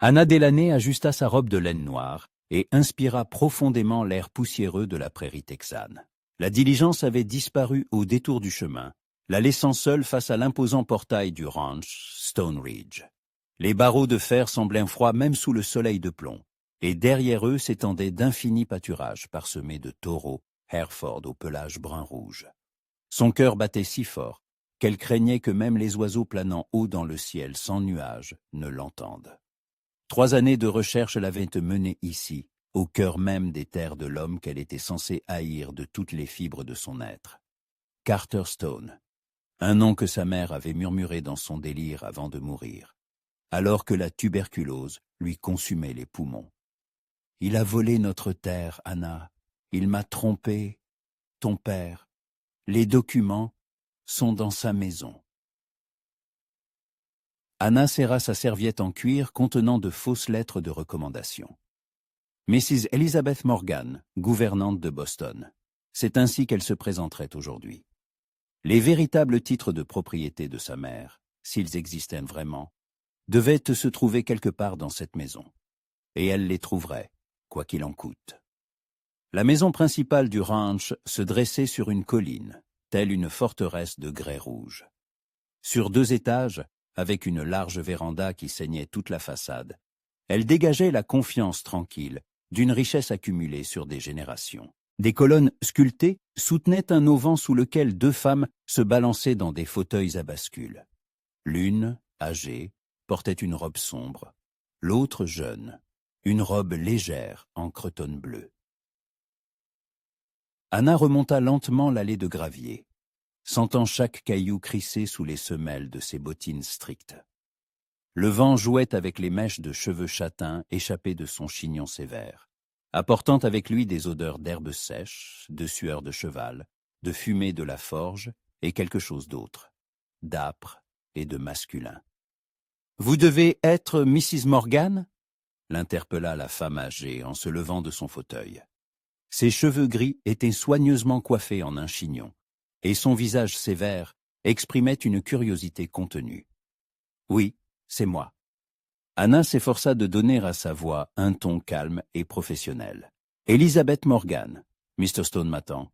Anna Delaney ajusta sa robe de laine noire et inspira profondément l'air poussiéreux de la prairie texane. La diligence avait disparu au détour du chemin, la laissant seule face à l'imposant portail du ranch Stone Ridge. Les barreaux de fer semblaient froids même sous le soleil de plomb, et derrière eux s'étendaient d'infinis pâturages parsemés de taureaux Hereford au pelage brun-rouge. Son cœur battait si fort qu'elle craignait que même les oiseaux planant haut dans le ciel sans nuages ne l'entendent. 3 années de recherche l'avaient menée ici, au cœur même des terres de l'homme qu'elle était censée haïr de toutes les fibres de son être. Carter Stone, un nom que sa mère avait murmuré dans son délire avant de mourir, alors que la tuberculose lui consumait les poumons. « Il a volé notre terre, Anna. Il m'a trompé. Ton père. Les documents sont dans sa maison. » Anna serra sa serviette en cuir contenant de fausses lettres de recommandation. Mrs. Elizabeth Morgan, gouvernante de Boston. C'est ainsi qu'elle se présenterait aujourd'hui. Les véritables titres de propriété de sa mère, s'ils existaient vraiment, devaient se trouver quelque part dans cette maison. Et elle les trouverait, quoi qu'il en coûte. La maison principale du ranch se dressait sur une colline, telle une forteresse de grès rouge. Sur 2 étages, avec une large véranda qui ceignait toute la façade, elle dégageait la confiance tranquille d'une richesse accumulée sur des générations. Des colonnes sculptées soutenaient un auvent sous lequel 2 femmes se balançaient dans des fauteuils à bascule. L'une, âgée, portait une robe sombre, l'autre jeune, une robe légère en cretonne bleue. Anna remonta lentement l'allée de gravier, sentant chaque caillou crisser sous les semelles de ses bottines strictes. Le vent jouait avec les mèches de cheveux châtains échappées de son chignon sévère, apportant avec lui des odeurs d'herbes sèches, de sueur de cheval, de fumée de la forge et quelque chose d'autre, d'âpre et de masculin. « Vous devez être Mrs. Morgan ?» l'interpella la femme âgée en se levant de son fauteuil. Ses cheveux gris étaient soigneusement coiffés en un chignon, et son visage sévère exprimait une curiosité contenue. « Oui, c'est moi. » Anna s'efforça de donner à sa voix un ton calme et professionnel. « Elizabeth Morgan, Mr. Stone m'attend.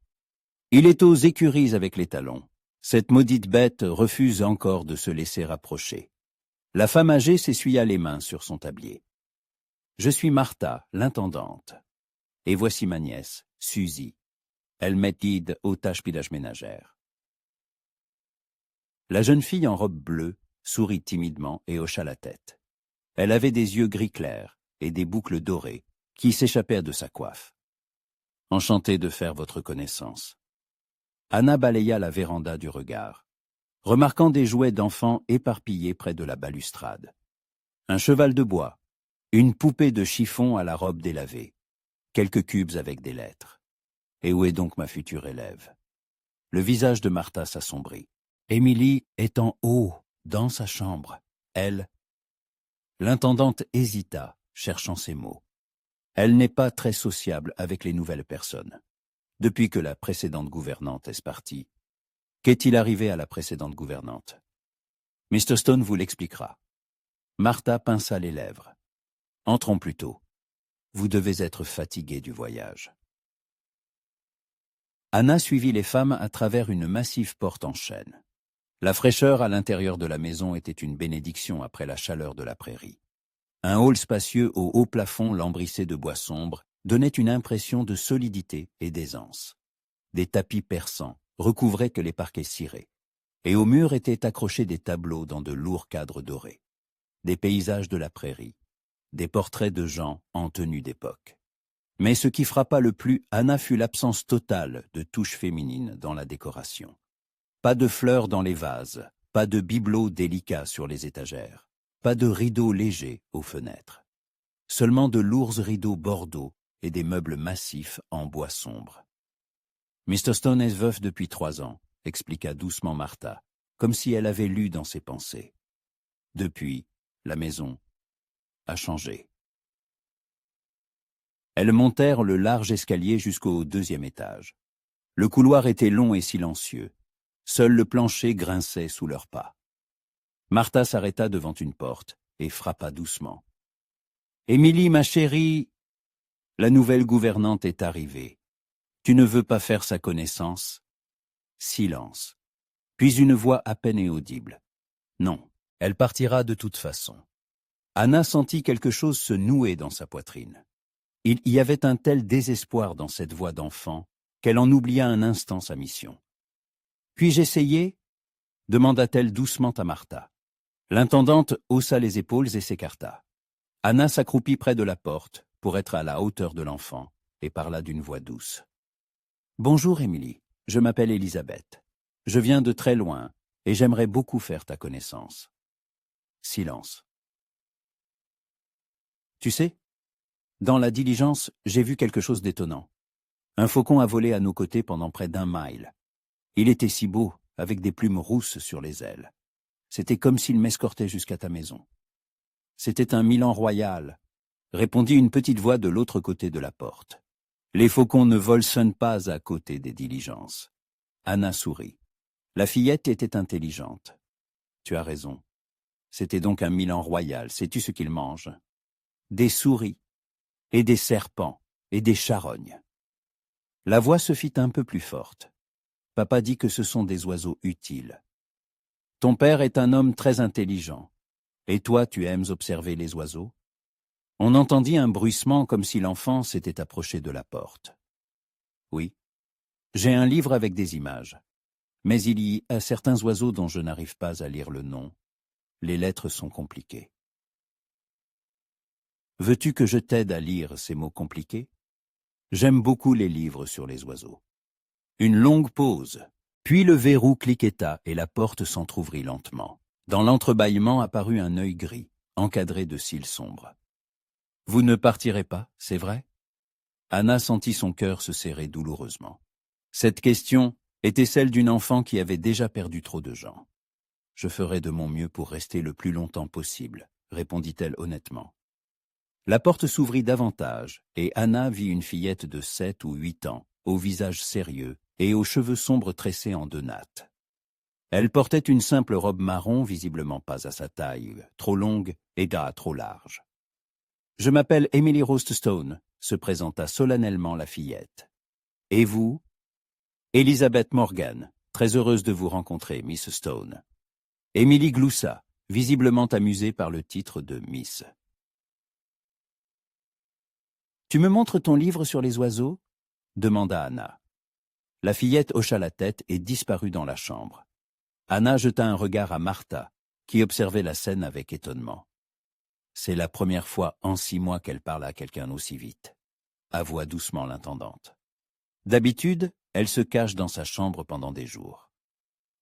Il est aux écuries avec les talons. Cette maudite bête refuse encore de se laisser approcher. » La femme âgée s'essuya les mains sur son tablier. « Je suis Martha, l'intendante. Et voici ma nièce, Suzy. Elle m'aide aux tâches pillage ménagères. » La jeune fille en robe bleue sourit timidement et hocha la tête. Elle avait des yeux gris clairs et des boucles dorées qui s'échappaient de sa coiffe. « Enchanté de faire votre connaissance. » Anna balaya la véranda du regard, remarquant des jouets d'enfants éparpillés près de la balustrade. Un cheval de bois, une poupée de chiffon à la robe délavée, quelques cubes avec des lettres. Et où est donc ma future élève? Le visage de Martha s'assombrit. Émilie est en haut, dans sa chambre. Elle... L'intendante hésita, cherchant ses mots. Elle n'est pas très sociable avec les nouvelles personnes. Depuis que la précédente gouvernante est partie. Qu'est-il arrivé à la précédente gouvernante? Mr. Stone vous l'expliquera. Martha pinça les lèvres. Entrons plutôt. Vous devez être fatigué du voyage. Anna suivit les femmes à travers une massive porte en chêne. La fraîcheur à l'intérieur de la maison était une bénédiction après la chaleur de la prairie. Un hall spacieux au haut plafond lambrissé de bois sombre donnait une impression de solidité et d'aisance. Des tapis persans recouvraient que les parquets cirés, et au mur étaient accrochés des tableaux dans de lourds cadres dorés. Des paysages de la prairie, des portraits de gens en tenue d'époque. Mais ce qui frappa le plus Anna fut l'absence totale de touches féminines dans la décoration. Pas de fleurs dans les vases, pas de bibelots délicats sur les étagères, pas de rideaux légers aux fenêtres. Seulement de lourds rideaux bordeaux et des meubles massifs en bois sombre. « Mr. Stone est veuf depuis 3 ans, » expliqua doucement Martha, comme si elle avait lu dans ses pensées. Depuis, la maison a changé. Elles montèrent le large escalier jusqu'au 2e étage. Le couloir était long et silencieux. Seul le plancher grinçait sous leurs pas. Martha s'arrêta devant une porte et frappa doucement. Émilie, ma chérie, la nouvelle gouvernante est arrivée. Tu ne veux pas faire sa connaissance? Silence. Puis une voix à peine audible. Non, elle partira de toute façon. Anna sentit quelque chose se nouer dans sa poitrine. Il y avait un tel désespoir dans cette voix d'enfant qu'elle en oublia un instant sa mission. « Puis-je essayer ?» demanda-t-elle doucement à Martha. L'intendante haussa les épaules et s'écarta. Anna s'accroupit près de la porte pour être à la hauteur de l'enfant et parla d'une voix douce. « Bonjour, Émilie. Je m'appelle Elisabeth. Je viens de très loin et j'aimerais beaucoup faire ta connaissance. » Silence. « Tu sais, dans la diligence, j'ai vu quelque chose d'étonnant. Un faucon a volé à nos côtés pendant près d'1 mile. Il était si beau, avec des plumes rousses sur les ailes. C'était comme s'il m'escortait jusqu'à ta maison. »« C'était un Milan royal, » répondit une petite voix de l'autre côté de la porte. « Les faucons ne volent pas à côté des diligences. » Anna sourit. La fillette était intelligente. « Tu as raison. C'était donc un Milan royal. Sais-tu ce qu'il mange? Des souris, et des serpents, et des charognes. » La voix se fit un peu plus forte. « Papa dit que ce sont des oiseaux utiles. Ton père est un homme très intelligent. Et toi, tu aimes observer les oiseaux ?» On entendit un bruissement comme si l'enfant s'était approché de la porte. « Oui. J'ai un livre avec des images. Mais il y a certains oiseaux dont je n'arrive pas à lire le nom. Les lettres sont compliquées. Veux-tu que je t'aide à lire ces mots compliqués? J'aime beaucoup les livres sur les oiseaux. » Une longue pause, puis le verrou cliqueta et la porte s'entr'ouvrit lentement. Dans l'entrebâillement apparut un œil gris, encadré de cils sombres. « Vous ne partirez pas, c'est vrai ?» Anna sentit son cœur se serrer douloureusement. Cette question était celle d'une enfant qui avait déjà perdu trop de gens. « Je ferai de mon mieux pour rester le plus longtemps possible, » répondit-elle honnêtement. La porte s'ouvrit davantage, et Anna vit une fillette de 7 ou 8 ans, au visage sérieux et aux cheveux sombres tressés en 2 nattes. Elle portait une simple robe marron, visiblement pas à sa taille, trop longue et drap trop large. « Je m'appelle Emily Roststone », se présenta solennellement la fillette. « Et vous ?»« Elizabeth Morgan, très heureuse de vous rencontrer, Miss Stone. » Emily gloussa, visiblement amusée par le titre de Miss. « Tu me montres ton livre sur les oiseaux ?» demanda Anna. La fillette hocha la tête et disparut dans la chambre. Anna jeta un regard à Martha, qui observait la scène avec étonnement. C'est la première fois en 6 mois qu'elle parle à quelqu'un aussi vite, avoua doucement l'intendante. D'habitude, elle se cache dans sa chambre pendant des jours.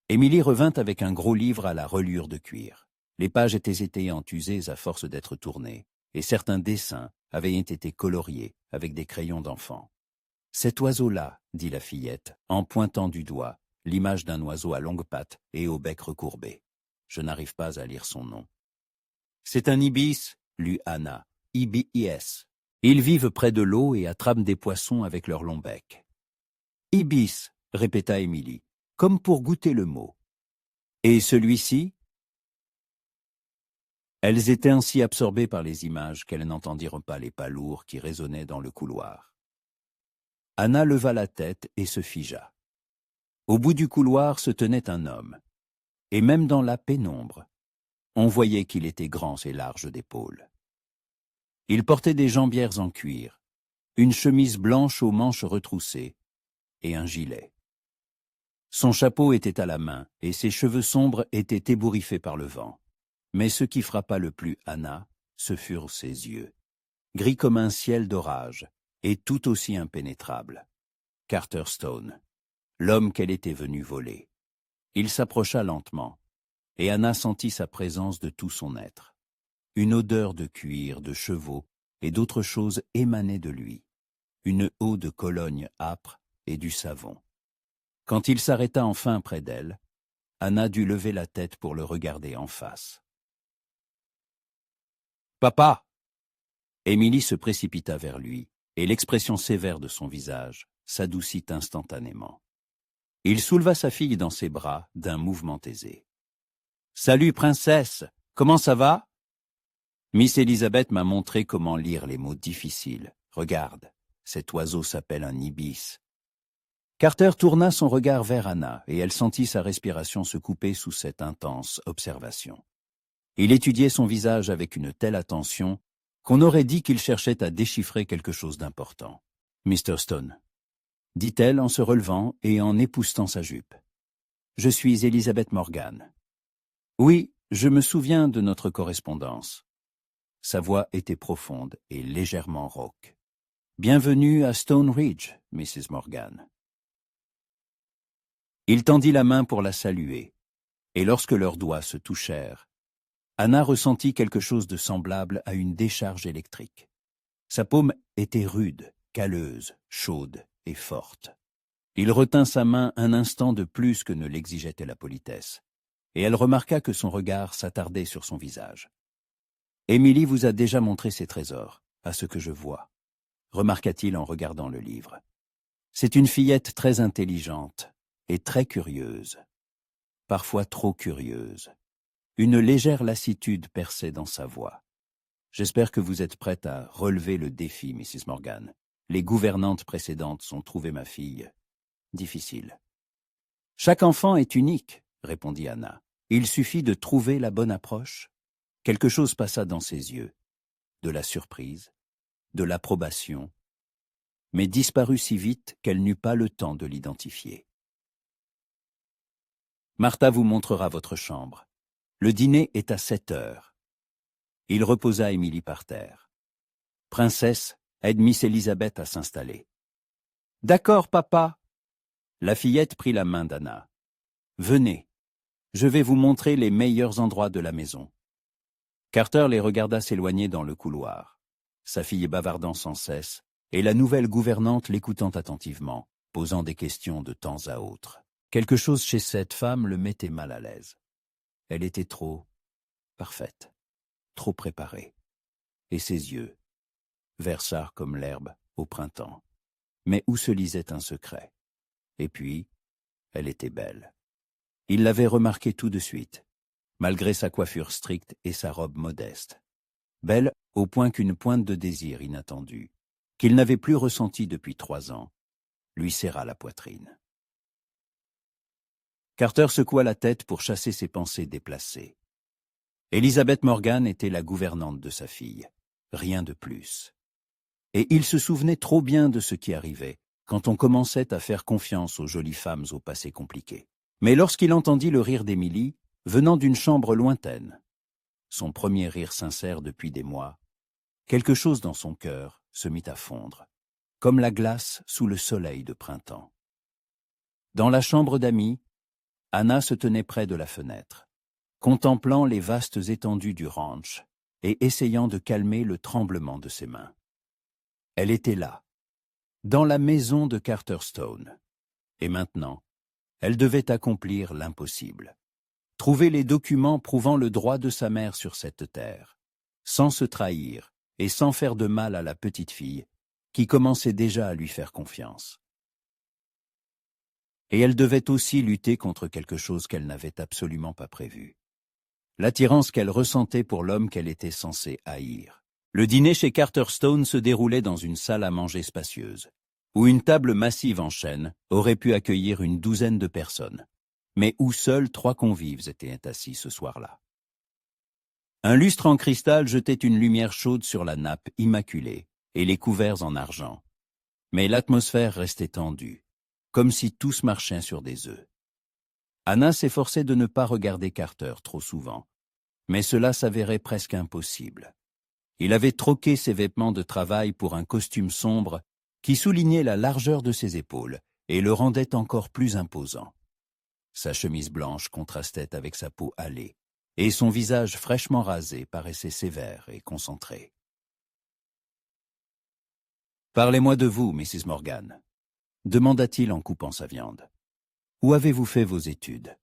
Émilie revint avec un gros livre à la reliure de cuir. Les pages étaient étayantes usées à force d'être tournées, et certains dessins avaient été coloriés avec des crayons d'enfant. « Cet oiseau-là, » dit la fillette, en pointant du doigt l'image d'un oiseau à longues pattes et au bec recourbé. Je n'arrive pas à lire son nom. « C'est un ibis, » lut Anna. « Ibis. Ils vivent près de l'eau et attrapent des poissons avec leur long bec. »« Ibis, » répéta Émilie, comme pour goûter le mot. « Et celui-ci » Elles étaient ainsi absorbées par les images qu'elles n'entendirent pas les pas lourds qui résonnaient dans le couloir. Anna leva la tête et se figea. Au bout du couloir se tenait un homme, et même dans la pénombre, on voyait qu'il était grand et large d'épaules. Il portait des jambières en cuir, une chemise blanche aux manches retroussées et un gilet. Son chapeau était à la main et ses cheveux sombres étaient ébouriffés par le vent. Mais ce qui frappa le plus Anna, ce furent ses yeux, gris comme un ciel d'orage et tout aussi impénétrables. Carter Stone, l'homme qu'elle était venue voler. Il s'approcha lentement, et Anna sentit sa présence de tout son être. Une odeur de cuir, de chevaux et d'autres choses émanait de lui. Une eau de Cologne âpre et du savon. Quand il s'arrêta enfin près d'elle, Anna dut lever la tête pour le regarder en face. « Papa !» Émilie se précipita vers lui, et l'expression sévère de son visage s'adoucit instantanément. Il souleva sa fille dans ses bras d'un mouvement aisé. « Salut, princesse, comment ça va ?» Miss Elizabeth m'a montré comment lire les mots difficiles. Regarde, cet oiseau s'appelle un ibis. Carter tourna son regard vers Anna et elle sentit sa respiration se couper sous cette intense observation. Il étudiait son visage avec une telle attention qu'on aurait dit qu'il cherchait à déchiffrer quelque chose d'important. « Mr. Stone », dit-elle en se relevant et en époussetant sa jupe. « Je suis Elizabeth Morgan. »« Oui, je me souviens de notre correspondance. » Sa voix était profonde et légèrement rauque. « Bienvenue à Stone Ridge, Mrs. Morgan. » Il tendit la main pour la saluer, et lorsque leurs doigts se touchèrent, Anna ressentit quelque chose de semblable à une décharge électrique. Sa paume était rude, calleuse, chaude et forte. Il retint sa main un instant de plus que ne l'exigeait la politesse, et elle remarqua que son regard s'attardait sur son visage. « Émilie vous a déjà montré ses trésors, à ce que je vois, » remarqua-t-il en regardant le livre. « C'est une fillette très intelligente et très curieuse, parfois trop curieuse. » Une légère lassitude perçait dans sa voix. « J'espère que vous êtes prête à relever le défi, Mrs. Morgan. Les gouvernantes précédentes ont trouvé ma fille difficile. »« Chaque enfant est unique, » répondit Anna. « Il suffit de trouver la bonne approche. » Quelque chose passa dans ses yeux. De la surprise, de l'approbation, mais disparut si vite qu'elle n'eut pas le temps de l'identifier. « Martha vous montrera votre chambre. Le dîner est à 7 heures. » Il reposa Émilie par terre. « Princesse, aide Miss Elizabeth à s'installer. »« D'accord, papa. » La fillette prit la main d'Anna. « Venez, je vais vous montrer les meilleurs endroits de la maison. » Carter les regarda s'éloigner dans le couloir, sa fille bavardant sans cesse, et la nouvelle gouvernante l'écoutant attentivement, posant des questions de temps à autre. Quelque chose chez cette femme le mettait mal à l'aise. Elle était trop parfaite, trop préparée. Et ses yeux, vertsards comme l'herbe au printemps. Mais où se lisait un secret? Et puis, elle était belle. Il l'avait remarqué tout de suite, malgré sa coiffure stricte et sa robe modeste. Belle au point qu'une pointe de désir inattendu, qu'il n'avait plus ressenti depuis 3 ans, lui serra la poitrine. Carter secoua la tête pour chasser ses pensées déplacées. Elizabeth Morgan était la gouvernante de sa fille, rien de plus. Et il se souvenait trop bien de ce qui arrivait quand on commençait à faire confiance aux jolies femmes au passé compliqué. Mais lorsqu'il entendit le rire d'Émilie, venant d'une chambre lointaine, son premier rire sincère depuis des mois, quelque chose dans son cœur se mit à fondre, comme la glace sous le soleil de printemps. Dans la chambre d'amis, Anna se tenait près de la fenêtre, contemplant les vastes étendues du ranch et essayant de calmer le tremblement de ses mains. Elle était là, dans la maison de Carter Stone, et maintenant, elle devait accomplir l'impossible. Trouver les documents prouvant le droit de sa mère sur cette terre, sans se trahir et sans faire de mal à la petite fille qui commençait déjà à lui faire confiance. Et elle devait aussi lutter contre quelque chose qu'elle n'avait absolument pas prévu. L'attirance qu'elle ressentait pour l'homme qu'elle était censée haïr. Le dîner chez Carter Stone se déroulait dans une salle à manger spacieuse, où une table massive en chêne aurait pu accueillir une douzaine de personnes, mais où seuls 3 convives étaient assis ce soir-là. Un lustre en cristal jetait une lumière chaude sur la nappe immaculée et les couverts en argent, mais l'atmosphère restait tendue, comme si tous marchaient sur des œufs. Anna s'efforçait de ne pas regarder Carter trop souvent, mais cela s'avérait presque impossible. Il avait troqué ses vêtements de travail pour un costume sombre qui soulignait la largeur de ses épaules et le rendait encore plus imposant. Sa chemise blanche contrastait avec sa peau hâlée, et son visage fraîchement rasé paraissait sévère et concentré. « Parlez-moi de vous, Mrs. Morgan » demanda-t-il en coupant sa viande. « Où avez-vous fait vos études ?»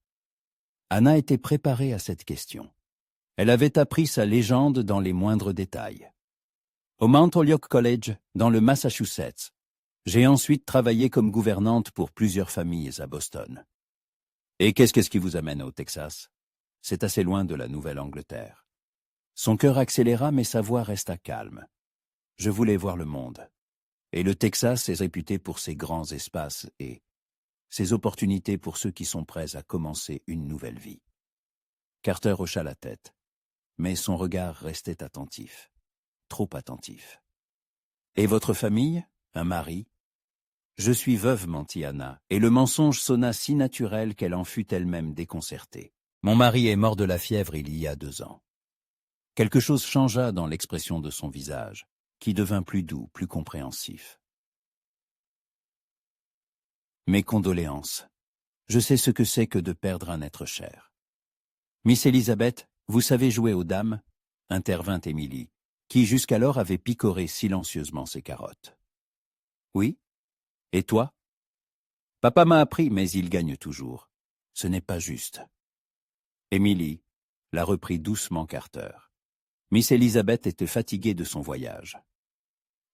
Anna était préparée à cette question. Elle avait appris sa légende dans les moindres détails. Au Mount Holyoke College, dans le Massachusetts. J'ai ensuite travaillé comme gouvernante pour plusieurs familles à Boston. Et qu'est-ce qui vous amène au Texas? C'est assez loin de la Nouvelle-Angleterre. Son cœur accéléra, mais sa voix resta calme. Je voulais voir le monde. Et le Texas est réputé pour ses grands espaces et ses opportunités pour ceux qui sont prêts à commencer une nouvelle vie. Carter hocha la tête, mais son regard restait attentif, trop attentif. Et votre famille, un mari? Je suis veuve, mentit Anna, et le mensonge sonna si naturel qu'elle en fut elle-même déconcertée. Mon mari est mort de la fièvre il y a 2 ans. Quelque chose changea dans l'expression de son visage, qui devint plus doux, plus compréhensif. Mes condoléances. Je sais ce que c'est que de perdre un être cher. Miss Elizabeth, vous savez jouer aux dames? Intervint Émilie, qui jusqu'alors avait picoré silencieusement ses carottes. Oui? Et toi? Papa m'a appris, mais il gagne toujours. Ce n'est pas juste. Émilie, la reprit doucement Carter. Miss Elizabeth était fatiguée de son voyage.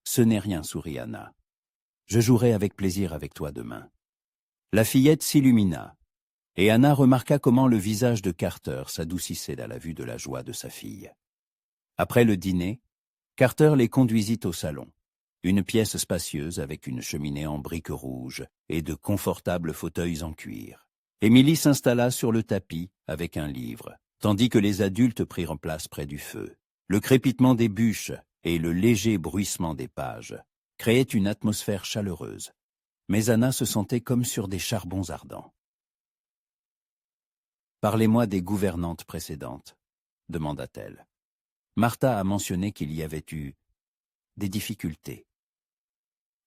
Ce n'est rien, sourit Anna. Je jouerai avec plaisir avec toi demain. La fillette s'illumina, et Anna remarqua comment le visage de Carter s'adoucissait à la vue de la joie de sa fille. Après le dîner, Carter les conduisit au salon, une pièce spacieuse avec une cheminée en briques rouges et de confortables fauteuils en cuir. Émilie s'installa sur le tapis avec un livre, tandis que les adultes prirent place près du feu. Le crépitement des bûches et le léger bruissement des pages créaient une atmosphère chaleureuse, mais Anna se sentait comme sur des charbons ardents. « Parlez-moi des gouvernantes précédentes » demanda-t-elle. Martha a mentionné qu'il y avait eu des difficultés.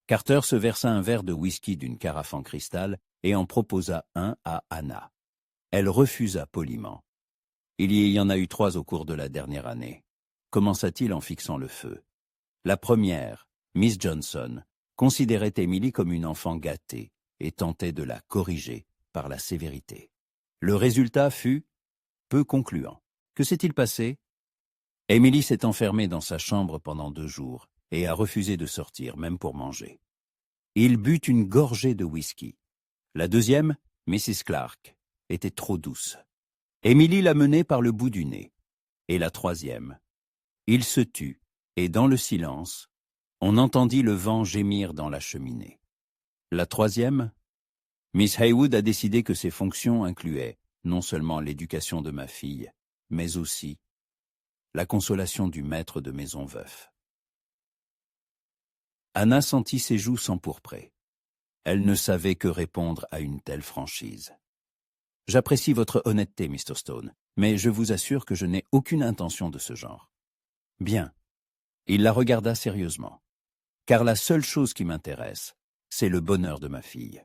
Carter se versa un verre de whisky d'une carafe en cristal et en proposa un à Anna. Elle refusa poliment. Il y en a eu 3 au cours de la dernière année, commença-t-il en fixant le feu. La première, Miss Johnson, considérait Émilie comme une enfant gâtée et tentait de la corriger par la sévérité. Le résultat fut peu concluant. Que s'est-il passé? Émilie s'est enfermée dans sa chambre pendant 2 jours et a refusé de sortir, même pour manger. Il but une gorgée de whisky. La deuxième, Mrs. Clark, était trop douce. Émilie la menait par le bout du nez. Et la troisième, il se tut, et dans le silence, on entendit le vent gémir dans la cheminée. La troisième, Miss Haywood a décidé que ses fonctions incluaient non seulement l'éducation de ma fille, mais aussi la consolation du maître de maison veuf. Anna sentit ses joues s'empourprer. Elle ne savait que répondre à une telle franchise. « J'apprécie votre honnêteté, Mr. Stone, mais je vous assure que je n'ai aucune intention de ce genre. » « Bien. » Il la regarda sérieusement. « Car la seule chose qui m'intéresse, c'est le bonheur de ma fille.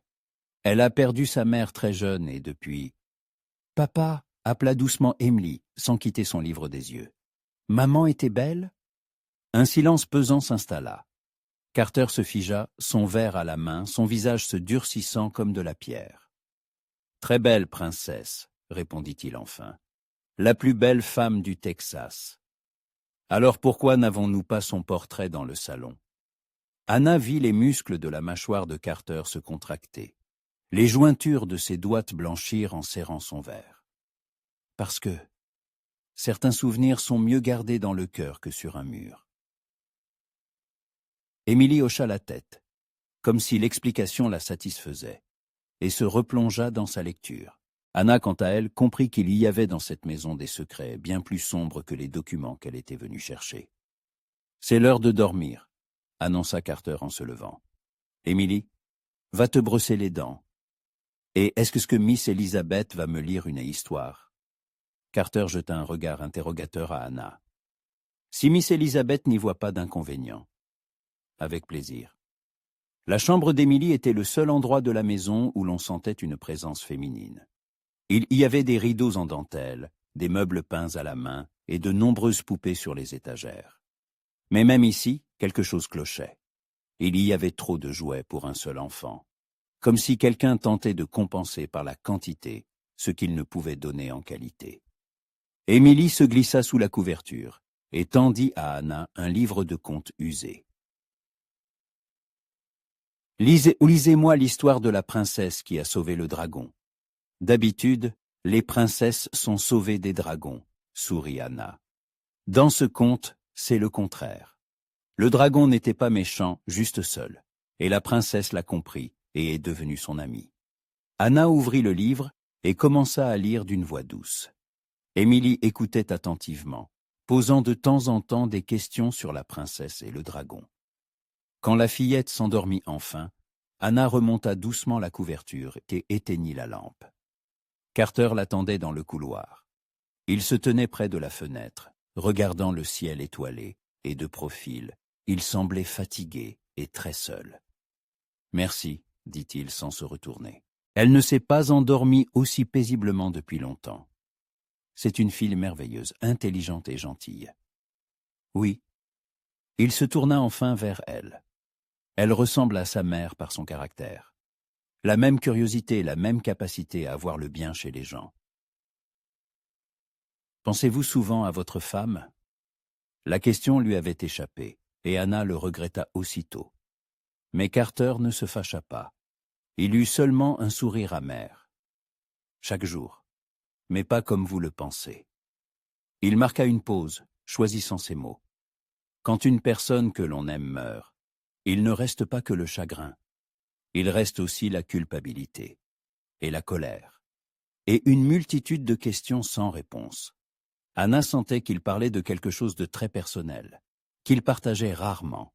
Elle a perdu sa mère très jeune et depuis... » Papa appela doucement Emily, sans quitter son livre des yeux. « Maman était belle ?» Un silence pesant s'installa. Carter se figea, son verre à la main, son visage se durcissant comme de la pierre. « Très belle princesse, » répondit-il enfin. « La plus belle femme du Texas. » Alors pourquoi n'avons-nous pas son portrait dans le salon? Anna vit les muscles de la mâchoire de Carter se contracter. Les jointures de ses doigts blanchir en serrant son verre. Parce que certains souvenirs sont mieux gardés dans le cœur que sur un mur. Émilie hocha la tête, comme si l'explication la satisfaisait, et se replongea dans sa lecture. Anna, quant à elle, comprit qu'il y avait dans cette maison des secrets bien plus sombres que les documents qu'elle était venue chercher. « C'est l'heure de dormir », annonça Carter en se levant. « Émilie, va te brosser les dents. Et est-ce que Miss Elizabeth va me lire une histoire ?» Carter jeta un regard interrogateur à Anna. « Si Miss Elizabeth n'y voit pas d'inconvénient. » « Avec plaisir. » La chambre d'Émilie était le seul endroit de la maison où l'on sentait une présence féminine. Il y avait des rideaux en dentelle, des meubles peints à la main et de nombreuses poupées sur les étagères. Mais même ici, quelque chose clochait. Il y avait trop de jouets pour un seul enfant, comme si quelqu'un tentait de compenser par la quantité ce qu'il ne pouvait donner en qualité. Émilie se glissa sous la couverture et tendit à Anna un livre de contes usé. « Lisez-moi l'histoire de la princesse qui a sauvé le dragon. D'habitude, les princesses sont sauvées des dragons, » sourit Anna. Dans ce conte, c'est le contraire. Le dragon n'était pas méchant, juste seul. Et la princesse l'a compris et est devenue son amie. Anna ouvrit le livre et commença à lire d'une voix douce. Émilie écoutait attentivement, posant de temps en temps des questions sur la princesse et le dragon. Quand la fillette s'endormit enfin, Anna remonta doucement la couverture et éteignit la lampe. Carter l'attendait dans le couloir. Il se tenait près de la fenêtre, regardant le ciel étoilé, et de profil, il semblait fatigué et très seul. « Merci », dit-il sans se retourner. Elle ne s'est pas endormie aussi paisiblement depuis longtemps. C'est une fille merveilleuse, intelligente et gentille. Oui. Il se tourna enfin vers elle. Elle ressemble à sa mère par son caractère. La même curiosité, la même capacité à voir le bien chez les gens. Pensez-vous souvent à votre femme? La question lui avait échappé, et Anna le regretta aussitôt. Mais Carter ne se fâcha pas. Il eut seulement un sourire amer. Chaque jour, mais pas comme vous le pensez. Il marqua une pause, choisissant ses mots. Quand une personne que l'on aime meurt, il ne reste pas que le chagrin. Il reste aussi la culpabilité, et la colère, et une multitude de questions sans réponse. Anna sentait qu'il parlait de quelque chose de très personnel, qu'il partageait rarement.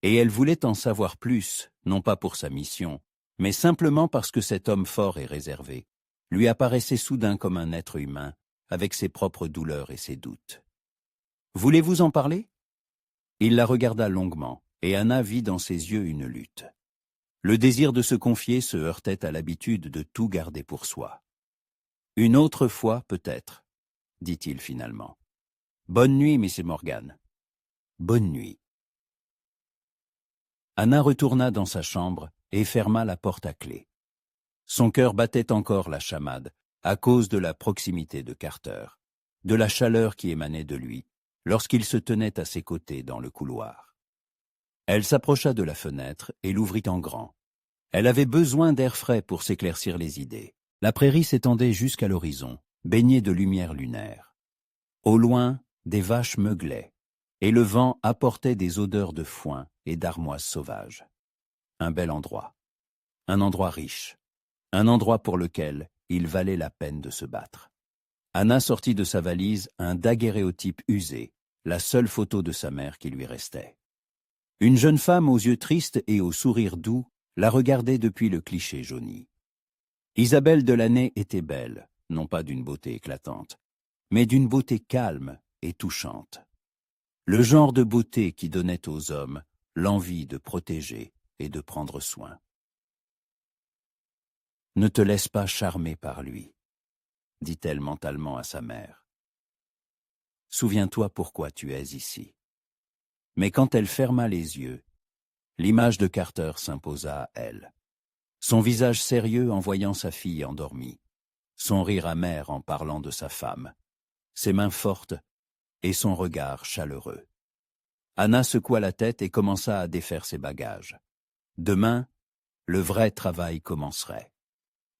Et elle voulait en savoir plus, non pas pour sa mission, mais simplement parce que cet homme fort et réservé lui apparaissait soudain comme un être humain, avec ses propres douleurs et ses doutes. « Voulez-vous en parler ?» Il la regarda longuement, et Anna vit dans ses yeux une lutte. Le désir de se confier se heurtait à l'habitude de tout garder pour soi. « Une autre fois, peut-être, » dit-il finalement. « Bonne nuit, Mrs. Morgan. »« Bonne nuit. » Anna retourna dans sa chambre et ferma la porte à clé. Son cœur battait encore la chamade, à cause de la proximité de Carter, de la chaleur qui émanait de lui, lorsqu'il se tenait à ses côtés dans le couloir. Elle s'approcha de la fenêtre et l'ouvrit en grand. Elle avait besoin d'air frais pour s'éclaircir les idées. La prairie s'étendait jusqu'à l'horizon, baignée de lumière lunaire. Au loin, des vaches meuglaient, et le vent apportait des odeurs de foin et d'armoise sauvage. Un bel endroit. Un endroit riche. Un endroit pour lequel il valait la peine de se battre. Anna sortit de sa valise un daguerréotype usé, la seule photo de sa mère qui lui restait. Une jeune femme aux yeux tristes et au sourire doux la regardait depuis le cliché jauni. Isabelle Delaney était belle, non pas d'une beauté éclatante, mais d'une beauté calme et touchante. Le genre de beauté qui donnait aux hommes l'envie de protéger et de prendre soin. « Ne te laisse pas charmer par lui, » dit-elle mentalement à sa mère. « Souviens-toi pourquoi tu es ici. » Mais quand elle ferma les yeux, l'image de Carter s'imposa à elle. Son visage sérieux en voyant sa fille endormie, son rire amer en parlant de sa femme, ses mains fortes et son regard chaleureux. Anna secoua la tête et commença à défaire ses bagages. Demain, le vrai travail commencerait.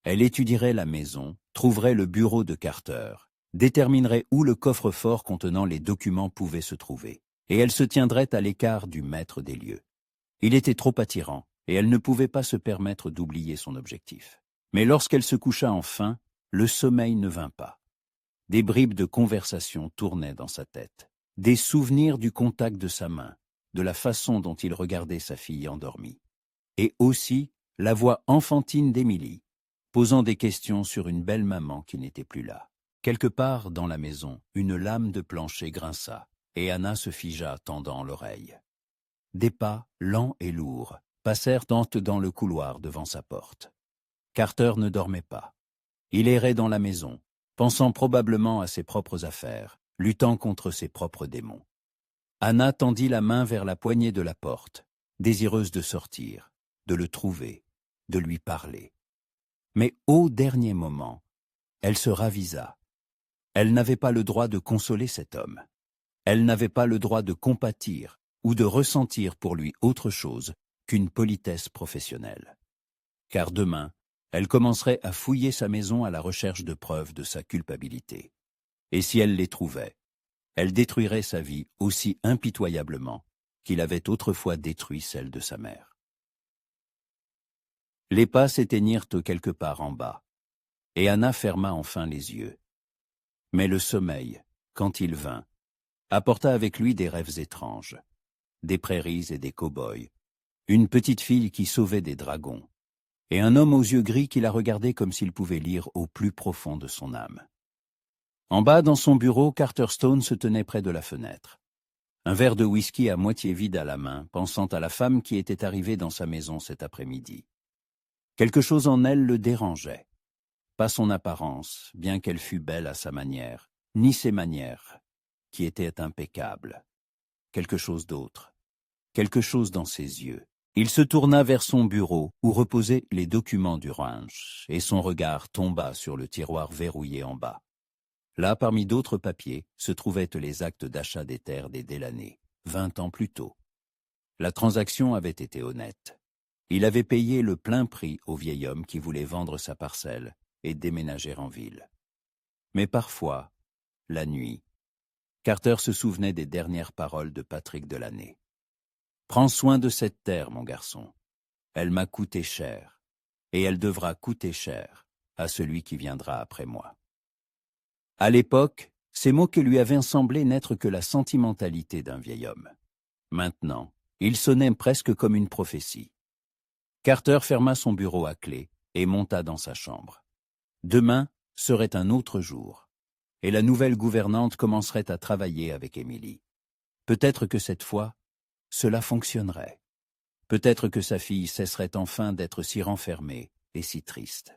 Elle étudierait la maison, trouverait le bureau de Carter, déterminerait où le coffre-fort contenant les documents pouvait se trouver, et elle se tiendrait à l'écart du maître des lieux. Il était trop attirant, et elle ne pouvait pas se permettre d'oublier son objectif. Mais lorsqu'elle se coucha enfin, le sommeil ne vint pas. Des bribes de conversation tournaient dans sa tête, des souvenirs du contact de sa main, de la façon dont il regardait sa fille endormie, et aussi la voix enfantine d'Émilie, posant des questions sur une belle maman qui n'était plus là. Quelque part dans la maison, une lame de plancher grinça, et Anna se figea tendant l'oreille. Des pas, lents et lourds, passèrent dans le couloir devant sa porte. Carter ne dormait pas. Il errait dans la maison, pensant probablement à ses propres affaires, luttant contre ses propres démons. Anna tendit la main vers la poignée de la porte, désireuse de sortir, de le trouver, de lui parler. Mais au dernier moment, elle se ravisa. Elle n'avait pas le droit de consoler cet homme. Elle n'avait pas le droit de compatir ou de ressentir pour lui autre chose qu'une politesse professionnelle. Car demain, elle commencerait à fouiller sa maison à la recherche de preuves de sa culpabilité. Et si elle les trouvait, Elle détruirait sa vie aussi impitoyablement qu'il avait autrefois détruit celle de sa mère. Les pas s'éteignirent quelque part en bas, et Anna ferma enfin les yeux. Mais le sommeil, quand il vint, apporta avec lui des rêves étranges, des prairies et des cow-boys, une petite fille qui sauvait des dragons, et un homme aux yeux gris qui la regardait comme s'il pouvait lire au plus profond de son âme. En bas, dans son bureau, Carter Stone se tenait près de la fenêtre, un verre de whisky à moitié vide à la main, pensant à la femme qui était arrivée dans sa maison cet après-midi. Quelque chose en elle le dérangeait. Pas son apparence, bien qu'elle fût belle à sa manière, ni ses manières, qui étaient impeccables. Quelque chose d'autre, quelque chose dans ses yeux. Il se tourna vers son bureau, où reposaient les documents du ranch, et son regard tomba sur le tiroir verrouillé en bas. Là, parmi d'autres papiers, se trouvaient les actes d'achat des terres des Delaney, 20 ans plus tôt. La transaction avait été honnête. Il avait payé le plein prix au vieil homme qui voulait vendre sa parcelle et déménager en ville. Mais parfois, la nuit, Carter se souvenait des dernières paroles de Patrick Delaney. « Prends soin de cette terre, mon garçon. Elle m'a coûté cher, et elle devra coûter cher à celui qui viendra après moi. » À l'époque, ces mots qui lui avaient semblé n'être que la sentimentalité d'un vieil homme. Maintenant, ils sonnaient presque comme une prophétie. Carter ferma son bureau à clé et monta dans sa chambre. Demain serait un autre jour, et la nouvelle gouvernante commencerait à travailler avec Emily. Peut-être que cette fois, cela fonctionnerait. Peut-être que sa fille cesserait enfin d'être si renfermée et si triste.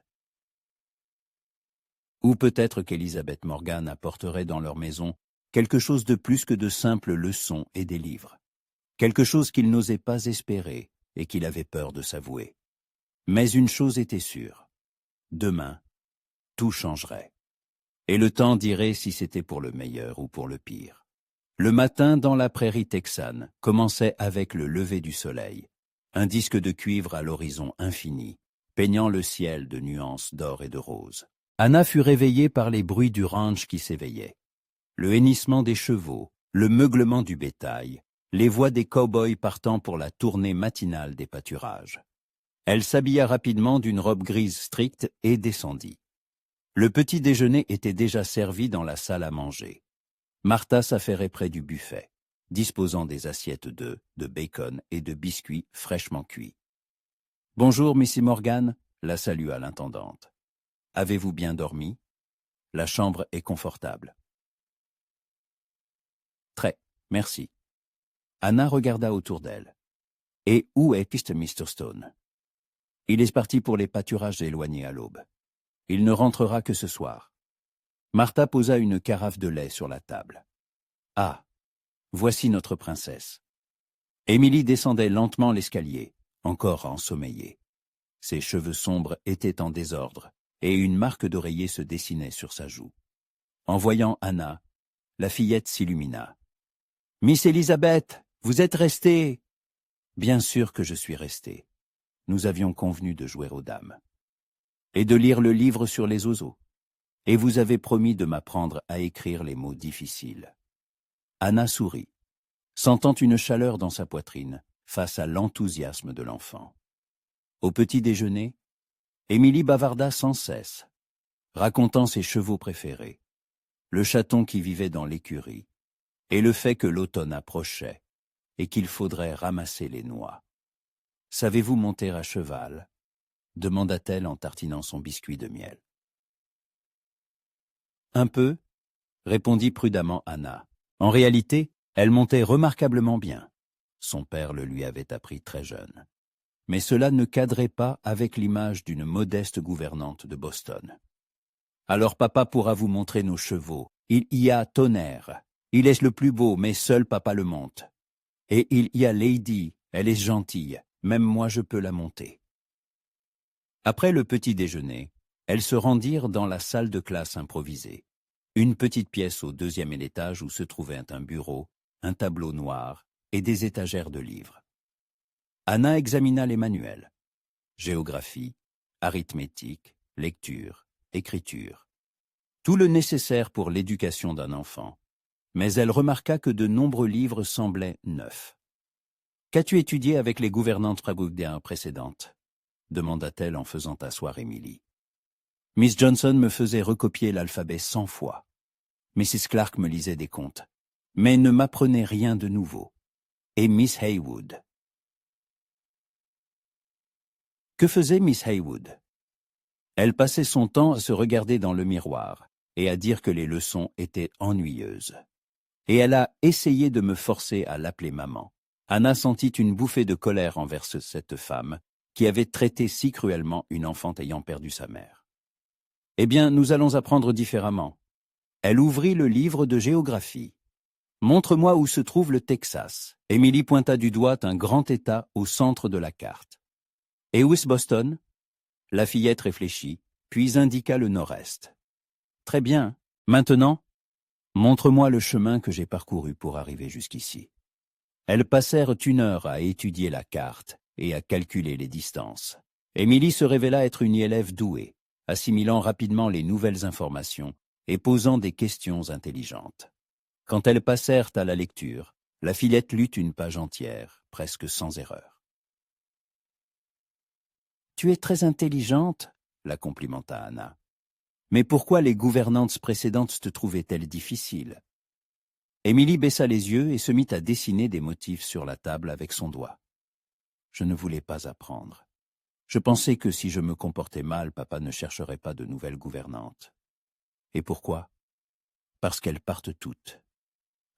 Ou peut-être qu'Elizabeth Morgan apporterait dans leur maison quelque chose de plus que de simples leçons et des livres. Quelque chose qu'il n'osait pas espérer et qu'il avait peur de s'avouer. Mais une chose était sûre. Demain, tout changerait. Et le temps dirait si c'était pour le meilleur ou pour le pire. Le matin dans la prairie texane commençait avec le lever du soleil, un disque de cuivre à l'horizon infini, peignant le ciel de nuances d'or et de rose. Anna fut réveillée par les bruits du ranch qui s'éveillaient. Le hennissement des chevaux, le meuglement du bétail, les voix des cow-boys partant pour la tournée matinale des pâturages. Elle s'habilla rapidement d'une robe grise stricte et descendit. Le petit déjeuner était déjà servi dans la salle à manger. Martha s'affairait près du buffet, disposant des assiettes d'œufs, de bacon et de biscuits fraîchement cuits. « Bonjour, Missy Morgan », la salua l'intendante. « Avez-vous bien dormi? La chambre est confortable. » « Très, merci. » Anna regarda autour d'elle. « Et où est Mr. Stone? » « Il est parti pour les pâturages éloignés à l'aube. Il ne rentrera que ce soir. » Martha posa une carafe de lait sur la table. « Ah, voici notre princesse. » Émilie descendait lentement l'escalier, encore ensommeillée. Ses cheveux sombres étaient en désordre, et une marque d'oreiller se dessinait sur sa joue. En voyant Anna, la fillette s'illumina. « Miss Elizabeth, vous êtes restée !»« Bien sûr que je suis restée. Nous avions convenu de jouer aux dames. Et de lire le livre sur les oiseaux. Et vous avez promis de m'apprendre à écrire les mots difficiles. » Anna sourit, sentant une chaleur dans sa poitrine face à l'enthousiasme de l'enfant. Au petit déjeuner, Émilie bavarda sans cesse, racontant ses chevaux préférés, le chaton qui vivait dans l'écurie, et le fait que l'automne approchait et qu'il faudrait ramasser les noix. « Savez-vous monter à cheval ?» demanda-t-elle en tartinant son biscuit de miel. « Un peu » répondit prudemment Anna. En réalité, elle montait remarquablement bien. Son père le lui avait appris très jeune. Mais cela ne cadrait pas avec l'image d'une modeste gouvernante de Boston. « Alors papa pourra vous montrer nos chevaux. Il y a Tonnerre. Il est le plus beau, mais seul papa le monte. Et il y a Lady, elle est gentille. Même moi je peux la monter. » Après le petit déjeuner, elles se rendirent dans la salle de classe improvisée, une petite pièce au 2e étage où se trouvaient un bureau, un tableau noir et des étagères de livres. Anna examina les manuels. Géographie, arithmétique, lecture, écriture. Tout le nécessaire pour l'éducation d'un enfant, mais elle remarqua que de nombreux livres semblaient neufs. « Qu'as-tu étudié avec les gouvernantes pragoudéennes précédentes » demanda-t-elle en faisant asseoir Emily. « Miss Johnson me faisait recopier l'alphabet 100 fois. Mrs. Clark me lisait des contes, mais ne m'apprenait rien de nouveau. Et Miss Haywood. » Que faisait Miss Haywood? Elle passait son temps à se regarder dans le miroir et à dire que les leçons étaient ennuyeuses. Et elle a essayé de me forcer à l'appeler maman. Anna sentit une bouffée de colère envers cette femme qui avait traité si cruellement une enfant ayant perdu sa mère. « Eh bien, nous allons apprendre différemment. » Elle ouvrit le livre de géographie. « Montre-moi où se trouve le Texas. » Emily pointa du doigt un grand État au centre de la carte. « Et où est Boston ?» La fillette réfléchit, puis indiqua le nord-est. « Très bien. Maintenant, montre-moi le chemin que j'ai parcouru pour arriver jusqu'ici. » Elles passèrent 1 heure à étudier la carte et à calculer les distances. Emily se révéla être une élève douée, assimilant rapidement les nouvelles informations et posant des questions intelligentes. Quand elles passèrent à la lecture, la fillette lut une page entière, presque sans erreur. « Tu es très intelligente » la complimenta Anna. « Mais pourquoi les gouvernantes précédentes te trouvaient-elles difficiles ?» Emily baissa les yeux et se mit à dessiner des motifs sur la table avec son doigt. Je ne voulais pas apprendre. Je pensais que si je me comportais mal, papa ne chercherait pas de nouvelles gouvernantes. Et pourquoi? Parce qu'elles partent toutes.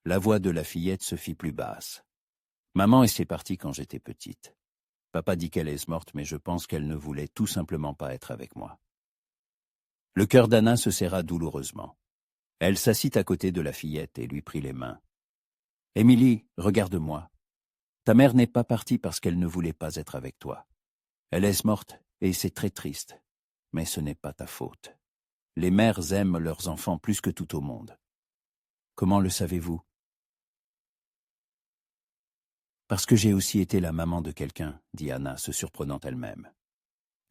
La voix de la fillette se fit plus basse. Maman est partie quand j'étais petite. Papa dit qu'elle est morte, mais je pense qu'elle ne voulait tout simplement pas être avec moi. Le cœur d'Anna se serra douloureusement. Elle s'assit à côté de la fillette et lui prit les mains. « Émilie, regarde-moi. Ta mère n'est pas partie parce qu'elle ne voulait pas être avec toi. Elle est morte et c'est très triste, mais ce n'est pas ta faute. Les mères aiment leurs enfants plus que tout au monde. Comment le savez-vous ? Parce que j'ai aussi été la maman de quelqu'un, dit Anna, se surprenant elle-même.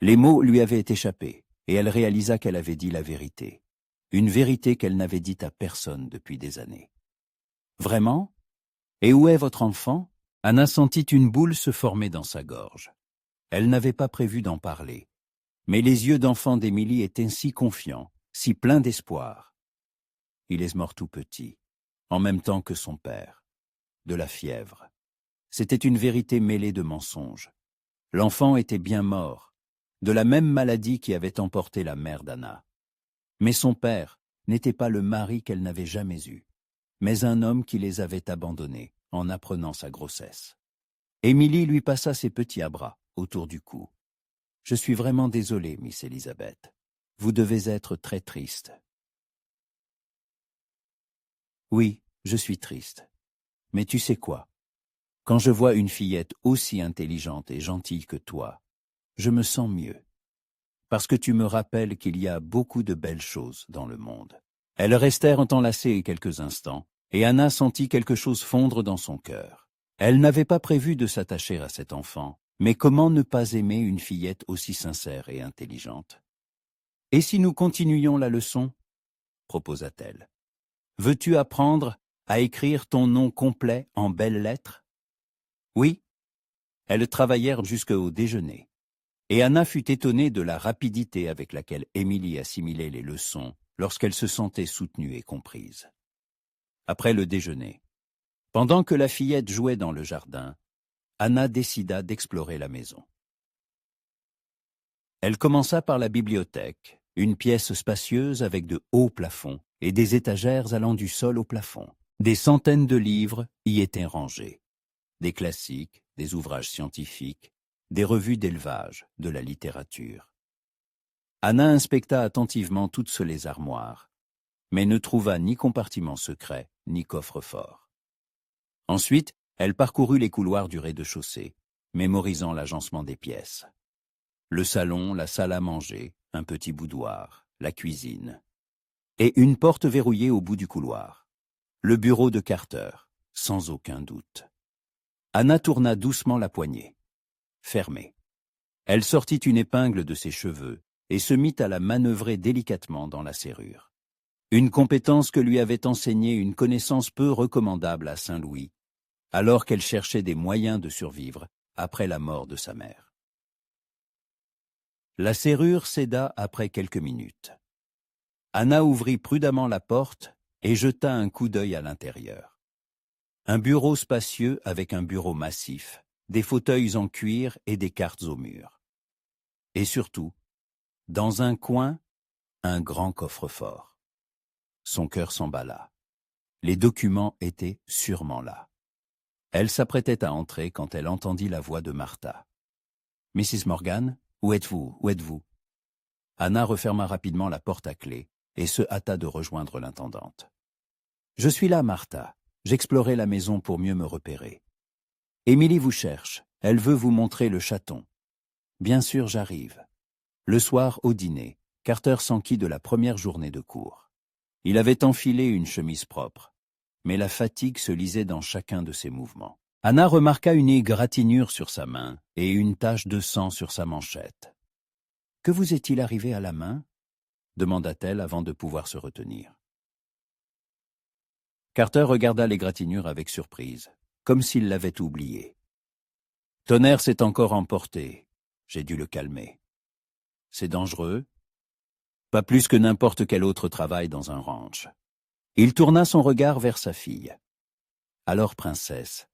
Les mots lui avaient échappé, et elle réalisa qu'elle avait dit la vérité. Une vérité qu'elle n'avait dite à personne depuis des années. Vraiment ? Et où est votre enfant ? Anna sentit une boule se former dans sa gorge. Elle n'avait pas prévu d'en parler. Mais les yeux d'enfant d'Émilie étaient si confiants, si pleins d'espoir. Il est mort tout petit, en même temps que son père. De la fièvre. C'était une vérité mêlée de mensonges. L'enfant était bien mort, de la même maladie qui avait emporté la mère d'Anna. Mais son père n'était pas le mari qu'elle n'avait jamais eu, mais un homme qui les avait abandonnés en apprenant sa grossesse. Émilie lui passa ses petits bras autour du cou. « Je suis vraiment désolée, Miss Elizabeth. Vous devez être très triste. » « Oui, je suis triste. Mais tu sais quoi ? Quand je vois une fillette aussi intelligente et gentille que toi, je me sens mieux. Parce que tu me rappelles qu'il y a beaucoup de belles choses dans le monde. » Elles restèrent enlacées quelques instants, et Anna sentit quelque chose fondre dans son cœur. Elle n'avait pas prévu de s'attacher à cet enfant, mais comment ne pas aimer une fillette aussi sincère et intelligente ? « Et si nous continuions la leçon ?» proposa-t-elle. « Veux-tu apprendre à écrire ton nom complet en belles lettres ?» Oui. Elles travaillèrent jusqu'au déjeuner. Et Anna fut étonnée de la rapidité avec laquelle Émilie assimilait les leçons lorsqu'elle se sentait soutenue et comprise. Après le déjeuner, pendant que la fillette jouait dans le jardin, Anna décida d'explorer la maison. Elle commença par la bibliothèque, une pièce spacieuse avec de hauts plafonds et des étagères allant du sol au plafond. Des centaines de livres y étaient rangés. Des classiques, des ouvrages scientifiques, des revues d'élevage, de la littérature. Anna inspecta attentivement toutes les armoires, mais ne trouva ni compartiment secret, ni coffre-fort. Ensuite, elle parcourut les couloirs du rez-de-chaussée, mémorisant l'agencement des pièces. Le salon, la salle à manger, un petit boudoir, la cuisine. Et une porte verrouillée au bout du couloir. Le bureau de Carter, sans aucun doute. Anna tourna doucement la poignée. Fermée. Elle sortit une épingle de ses cheveux et se mit à la manœuvrer délicatement dans la serrure. Une compétence que lui avait enseignée une connaissance peu recommandable à Saint-Louis, alors qu'elle cherchait des moyens de survivre après la mort de sa mère. La serrure céda après quelques minutes. Anna ouvrit prudemment la porte et jeta un coup d'œil à l'intérieur. Un bureau spacieux avec un bureau massif, des fauteuils en cuir et des cartes au mur. Et surtout, dans un coin, un grand coffre-fort. Son cœur s'emballa. Les documents étaient sûrement là. Elle s'apprêtait à entrer quand elle entendit la voix de Martha. « Mrs. Morgan, où êtes-vous? Où êtes-vous » Anna referma rapidement la porte à clé et se hâta de rejoindre l'intendante. « Je suis là, Martha. J'explorais la maison pour mieux me repérer. Émilie vous cherche. Elle veut vous montrer le chaton. Bien sûr, j'arrive. » Le soir, au dîner, Carter s'enquit de la première journée de cours. Il avait enfilé une chemise propre, mais la fatigue se lisait dans chacun de ses mouvements. Anna remarqua une égratignure sur sa main et une tache de sang sur sa manchette. « Que vous est-il arrivé à la main » demanda-t-elle avant de pouvoir se retenir. Carter regarda l'égratignure avec surprise, comme s'il l'avait oubliée. « Tonnerre s'est encore emporté. J'ai dû le calmer. C'est dangereux. Pas plus que n'importe quel autre travail dans un ranch. » Il tourna son regard vers sa fille. « Alors, princesse,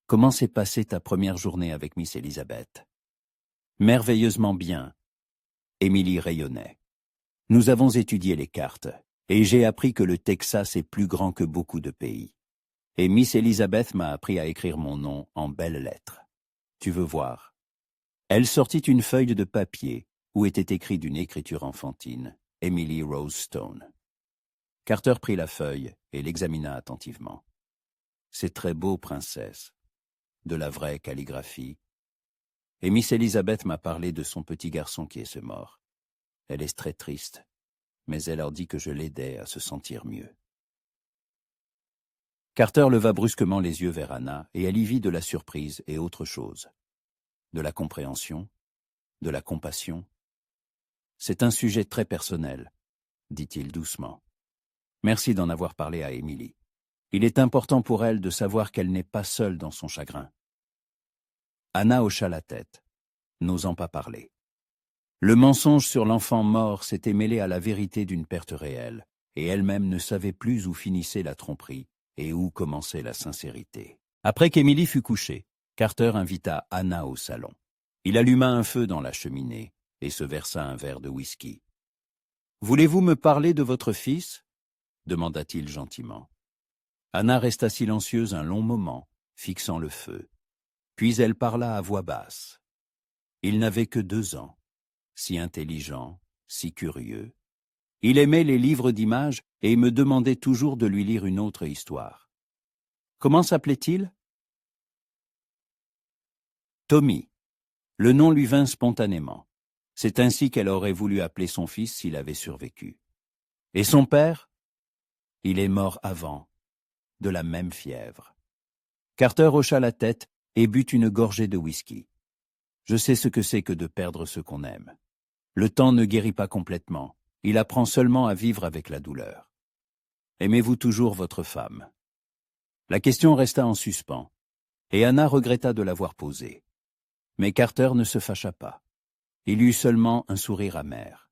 comment s'est passée ta première journée avec Miss Elizabeth ?»« Merveilleusement bien. » Émilie rayonnait. « Nous avons étudié les cartes, et j'ai appris que le Texas est plus grand que beaucoup de pays. Et Miss Elizabeth m'a appris à écrire mon nom en belles lettres. Tu veux voir ?» Elle sortit une feuille de papier où était écrit d'une écriture enfantine, Emily Rose Stone. Carter prit la feuille et l'examina attentivement. « C'est très beau, princesse. De la vraie calligraphie. Et Miss Elizabeth m'a parlé de son petit garçon qui est mort. Elle est très triste, mais elle leur dit que je l'aidais à se sentir mieux. » Carter leva brusquement les yeux vers Anna et elle y vit de la surprise et autre chose. De la compréhension, de la compassion. « C'est un sujet très personnel, » dit-il doucement. « Merci d'en avoir parlé à Émilie. Il est important pour elle de savoir qu'elle n'est pas seule dans son chagrin. » Anna hocha la tête, n'osant pas parler. Le mensonge sur l'enfant mort s'était mêlé à la vérité d'une perte réelle, et elle-même ne savait plus où finissait la tromperie et où commençait la sincérité. Après qu'Émilie fut couchée, Carter invita Anna au salon. Il alluma un feu dans la cheminée et se versa un verre de whisky. « Voulez-vous me parler de votre fils » demanda-t-il gentiment. Anna resta silencieuse un long moment, fixant le feu. Puis elle parla à voix basse. Il n'avait que 2 ans, si intelligent, si curieux. Il aimait les livres d'images et me demandait toujours de lui lire une autre histoire. Comment s'appelait-il ? Tommy. Le nom lui vint spontanément. C'est ainsi qu'elle aurait voulu appeler son fils s'il avait survécu. Et son père ? Il est mort avant, de la même fièvre. Carter hocha la tête et but une gorgée de whisky. Je sais ce que c'est que de perdre ce qu'on aime. Le temps ne guérit pas complètement, il apprend seulement à vivre avec la douleur. Aimez-vous toujours votre femme ? La question resta en suspens, et Anna regretta de l'avoir posée. Mais Carter ne se fâcha pas. Il eut seulement un sourire amer.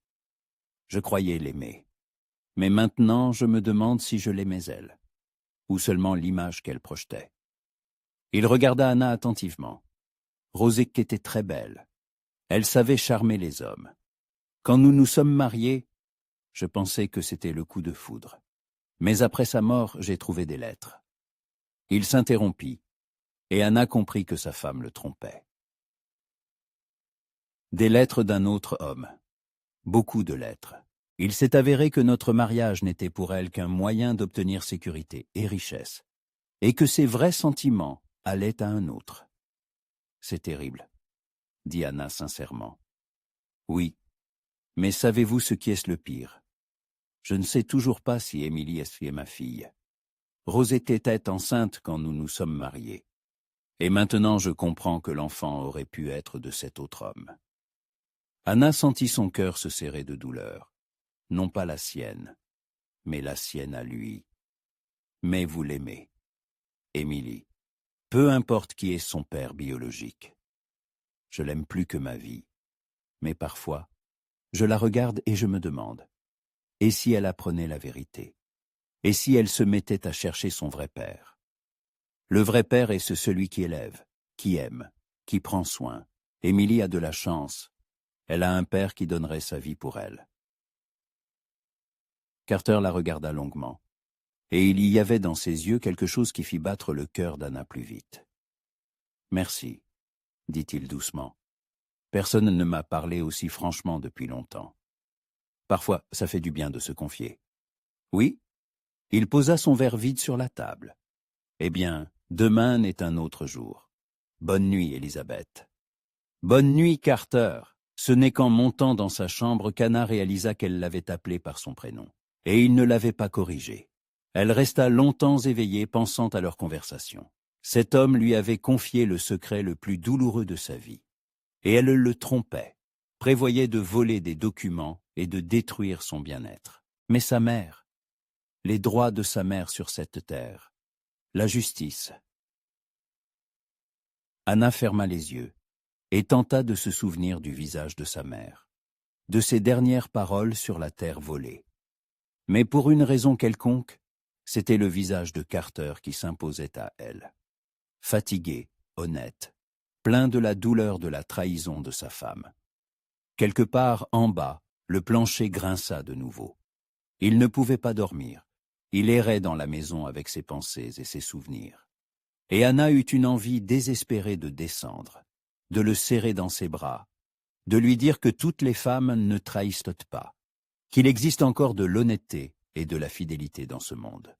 Je croyais l'aimer. Mais maintenant, je me demande si je l'aimais elle, ou seulement l'image qu'elle projetait. Il regarda Anna attentivement. Rosique était très belle. Elle savait charmer les hommes. Quand nous nous sommes mariés, je pensais que c'était le coup de foudre. Mais après sa mort, j'ai trouvé des lettres. Il s'interrompit, et Anna comprit que sa femme le trompait. Des lettres d'un autre homme. Beaucoup de lettres. Il s'est avéré que notre mariage n'était pour elle qu'un moyen d'obtenir sécurité et richesse, et que ses vrais sentiments allaient à un autre. C'est terrible, dit Anna sincèrement. Oui, mais savez-vous ce qui est le pire ? Je ne sais toujours pas si Émilie est ma fille. Rosette était enceinte quand nous nous sommes mariés. Et maintenant je comprends que l'enfant aurait pu être de cet autre homme. Anna sentit son cœur se serrer de douleur. Non pas la sienne, mais la sienne à lui. Mais vous l'aimez. Émilie, peu importe qui est son père biologique. Je l'aime plus que ma vie. Mais parfois, je la regarde et je me demande, et si elle apprenait la vérité? Et si elle se mettait à chercher son vrai père? Le vrai père est celui qui élève, qui aime, qui prend soin. Émilie a de la chance. Elle a un père qui donnerait sa vie pour elle. Carter la regarda longuement, et il y avait dans ses yeux quelque chose qui fit battre le cœur d'Anna plus vite. « Merci, » dit-il doucement. « Personne ne m'a parlé aussi franchement depuis longtemps. Parfois, ça fait du bien de se confier. » Oui. Il posa son verre vide sur la table. « Eh bien, demain n'est un autre jour. Bonne nuit, Elisabeth. »« Bonne nuit, Carter. » Ce n'est qu'en montant dans sa chambre qu'Anna réalisa qu'elle l'avait appelé par son prénom. Et il ne l'avait pas corrigé. Elle resta longtemps éveillée, pensant à leur conversation. Cet homme lui avait confié le secret le plus douloureux de sa vie. Et elle le trompait, prévoyait de voler des documents et de détruire son bien-être. Mais sa mère, les droits de sa mère sur cette terre, la justice. Anna ferma les yeux et tenta de se souvenir du visage de sa mère, de ses dernières paroles sur la terre volée. Mais pour une raison quelconque, c'était le visage de Carter qui s'imposait à elle. Fatigué, honnête, plein de la douleur de la trahison de sa femme. Quelque part en bas, le plancher grinça de nouveau. Il ne pouvait pas dormir. Il errait dans la maison avec ses pensées et ses souvenirs. Et Anna eut une envie désespérée de descendre, de le serrer dans ses bras, de lui dire que toutes les femmes ne trahissent pas, qu'il existe encore de l'honnêteté et de la fidélité dans ce monde.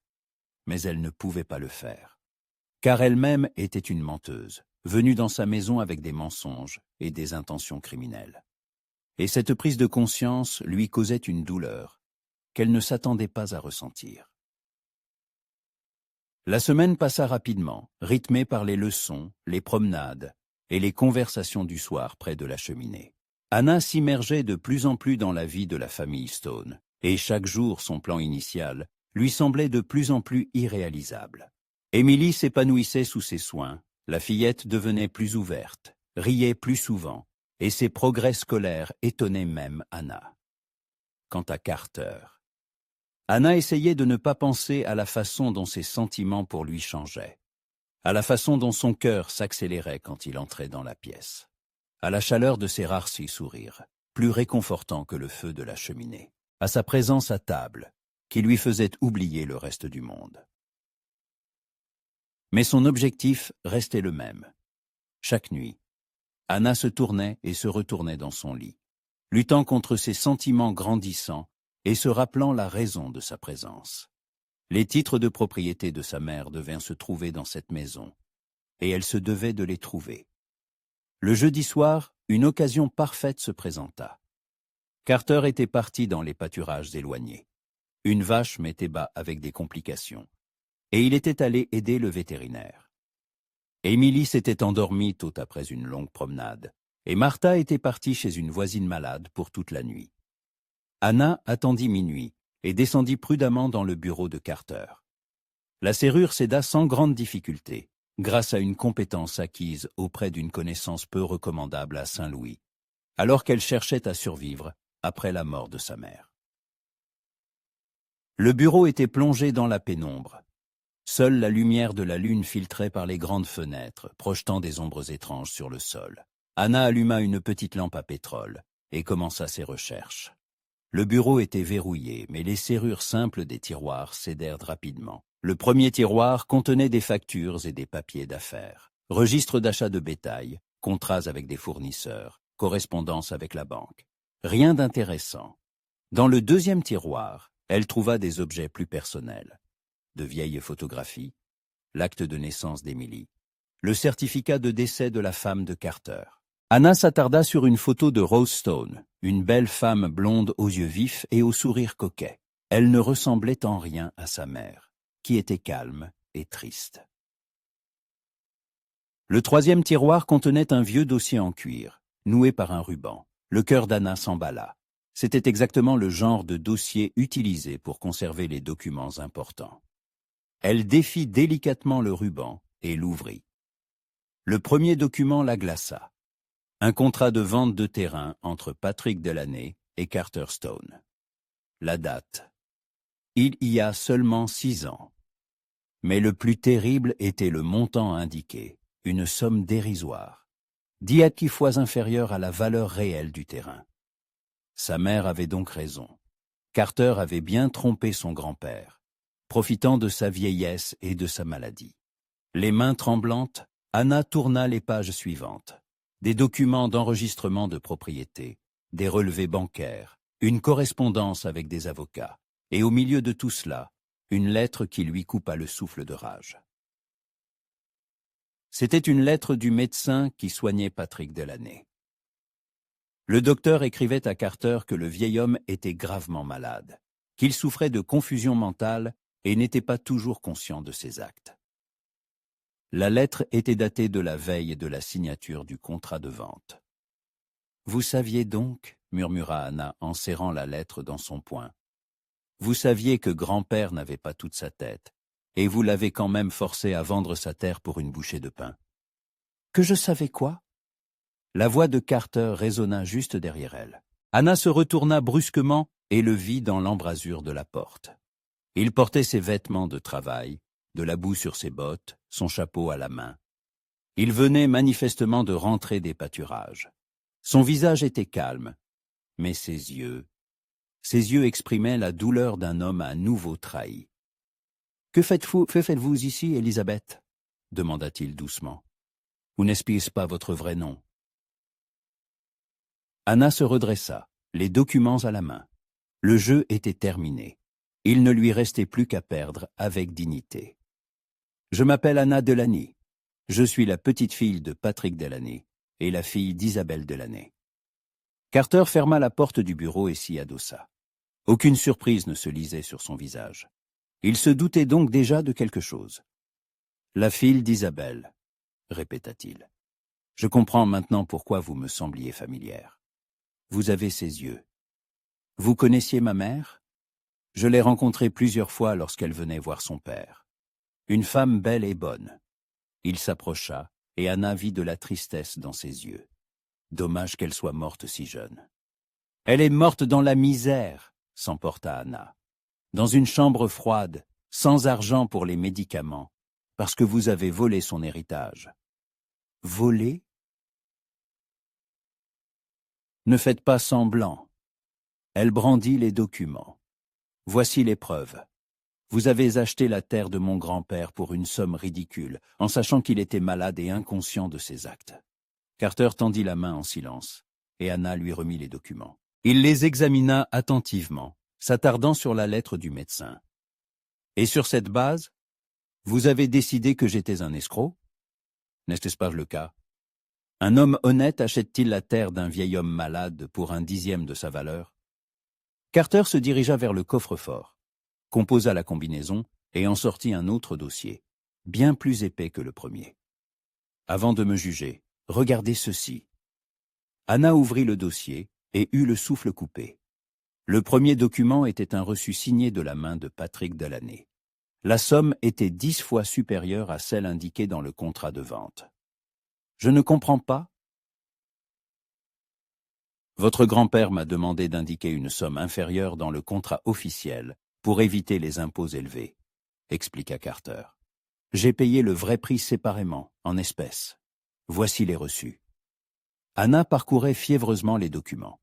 Mais elle ne pouvait pas le faire, car elle-même était une menteuse, venue dans sa maison avec des mensonges et des intentions criminelles. Et cette prise de conscience lui causait une douleur qu'elle ne s'attendait pas à ressentir. La semaine passa rapidement, rythmée par les leçons, les promenades et les conversations du soir près de la cheminée. Anna s'immergeait de plus en plus dans la vie de la famille Stone, et chaque jour son plan initial lui semblait de plus en plus irréalisable. Émilie s'épanouissait sous ses soins, la fillette devenait plus ouverte, riait plus souvent, et ses progrès scolaires étonnaient même Anna. Quant à Carter, Anna essayait de ne pas penser à la façon dont ses sentiments pour lui changeaient, à la façon dont son cœur s'accélérait quand il entrait dans la pièce, à la chaleur de ses rares sourires, plus réconfortants que le feu de la cheminée, à sa présence à table, qui lui faisait oublier le reste du monde. Mais son objectif restait le même. Chaque nuit, Anna se tournait et se retournait dans son lit, luttant contre ses sentiments grandissants et se rappelant la raison de sa présence. Les titres de propriété de sa mère devaient se trouver dans cette maison, et elle se devait de les trouver. Le jeudi soir, une occasion parfaite se présenta. Carter était parti dans les pâturages éloignés. Une vache mettait bas avec des complications, et il était allé aider le vétérinaire. Émilie s'était endormie tôt après une longue promenade, et Martha était partie chez une voisine malade pour toute la nuit. Anna attendit minuit et descendit prudemment dans le bureau de Carter. La serrure céda sans grande difficulté, grâce à une compétence acquise auprès d'une connaissance peu recommandable à Saint-Louis, alors qu'elle cherchait à survivre après la mort de sa mère. Le bureau était plongé dans la pénombre. Seule la lumière de la lune filtrait par les grandes fenêtres, projetant des ombres étranges sur le sol. Anna alluma une petite lampe à pétrole et commença ses recherches. Le bureau était verrouillé, mais les serrures simples des tiroirs cédèrent rapidement. Le premier tiroir contenait des factures et des papiers d'affaires, registres d'achat de bétail, contrats avec des fournisseurs, correspondance avec la banque. Rien d'intéressant. Dans le deuxième tiroir, elle trouva des objets plus personnels. De vieilles photographies, l'acte de naissance d'Émilie, le certificat de décès de la femme de Carter. Anna s'attarda sur une photo de Rose Stone, une belle femme blonde aux yeux vifs et au sourire coquet. Elle ne ressemblait en rien à sa mère, qui était calme et triste. Le troisième tiroir contenait un vieux dossier en cuir, noué par un ruban. Le cœur d'Anna s'emballa. C'était exactement le genre de dossier utilisé pour conserver les documents importants. Elle défit délicatement le ruban et l'ouvrit. Le premier document la glaça. Un contrat de vente de terrain entre Patrick Delaney et Carter Stone. La date. Il y a seulement 6 ans. Mais le plus terrible était le montant indiqué, une somme dérisoire, 10 à 10 fois inférieure à la valeur réelle du terrain. Sa mère avait donc raison. Carter avait bien trompé son grand-père, profitant de sa vieillesse et de sa maladie. Les mains tremblantes, Anna tourna les pages suivantes. Des documents d'enregistrement de propriété, des relevés bancaires, une correspondance avec des avocats, et au milieu de tout cela, une lettre qui lui coupa le souffle de rage. C'était une lettre du médecin qui soignait Patrick Delaney. Le docteur écrivait à Carter que le vieil homme était gravement malade, qu'il souffrait de confusion mentale et n'était pas toujours conscient de ses actes. La lettre était datée de la veille de la signature du contrat de vente. « Vous saviez donc, » murmura Anna en serrant la lettre dans son poing. « Vous saviez que grand-père n'avait pas toute sa tête, et vous l'avez quand même forcé à vendre sa terre pour une bouchée de pain. »« Que je savais quoi ?» La voix de Carter résonna juste derrière elle. Anna se retourna brusquement et le vit dans l'embrasure de la porte. Il portait ses vêtements de travail, de la boue sur ses bottes, son chapeau à la main. Il venait manifestement de rentrer des pâturages. Son visage était calme, mais ses yeux exprimaient la douleur d'un homme à nouveau trahi. « Que faites-vous ici, Elisabeth ?» demanda-t-il doucement. « Ou n'est-ce pas votre vrai nom ?» Anna se redressa, les documents à la main. Le jeu était terminé. Il ne lui restait plus qu'à perdre avec dignité. « Je m'appelle Anna Delaney. Je suis la petite-fille de Patrick Delaney et la fille d'Isabelle Delaney. » Carter ferma la porte du bureau et s'y adossa. Aucune surprise ne se lisait sur son visage. Il se doutait donc déjà de quelque chose. « La fille d'Isabelle, » répéta-t-il. « Je comprends maintenant pourquoi vous me sembliez familière. Vous avez ses yeux. Vous connaissiez ma mère ? Je l'ai rencontrée plusieurs fois lorsqu'elle venait voir son père. Une femme belle et bonne. » Il s'approcha, et Anna vit de la tristesse dans ses yeux. Dommage qu'elle soit morte si jeune. « Elle est morte dans la misère, » s'emporta Anna. « Dans une chambre froide, sans argent pour les médicaments, parce que vous avez volé son héritage. » « Volé ? » Ne faites pas semblant. Elle brandit les documents. Voici les preuves. Vous avez acheté la terre de mon grand-père pour une somme ridicule, en sachant qu'il était malade et inconscient de ses actes. Carter tendit la main en silence, et Anna lui remit les documents. Il les examina attentivement, s'attardant sur la lettre du médecin. Et sur cette base, vous avez décidé que j'étais un escroc ? N'est-ce pas le cas ? Un homme honnête achète-t-il la terre d'un vieil homme malade pour 1/10 de sa valeur ? Carter se dirigea vers le coffre-fort, composa la combinaison et en sortit un autre dossier, bien plus épais que le premier. Avant de me juger, regardez ceci. Anna ouvrit le dossier et eut le souffle coupé. Le premier document était un reçu signé de la main de Patrick Delaney. La somme était 10 fois supérieure à celle indiquée dans le contrat de vente. Je ne comprends pas. Votre grand-père m'a demandé d'indiquer une somme inférieure dans le contrat officiel pour éviter les impôts élevés, expliqua Carter. J'ai payé le vrai prix séparément, en espèces. Voici les reçus. Anna parcourait fiévreusement les documents.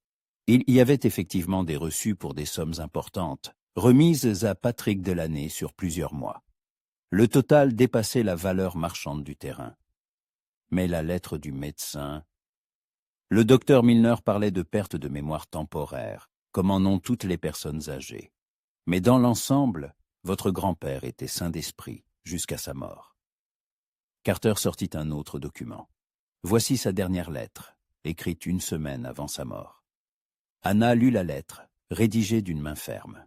Il y avait effectivement des reçus pour des sommes importantes, remises à Patrick Delaney sur plusieurs mois. Le total dépassait la valeur marchande du terrain. Mais la lettre du médecin... Le docteur Milner parlait de perte de mémoire temporaire, comme en ont toutes les personnes âgées. Mais dans l'ensemble, votre grand-père était sain d'esprit jusqu'à sa mort. Carter sortit un autre document. Voici sa dernière lettre, écrite 1 semaine avant sa mort. Anna lut la lettre, rédigée d'une main ferme.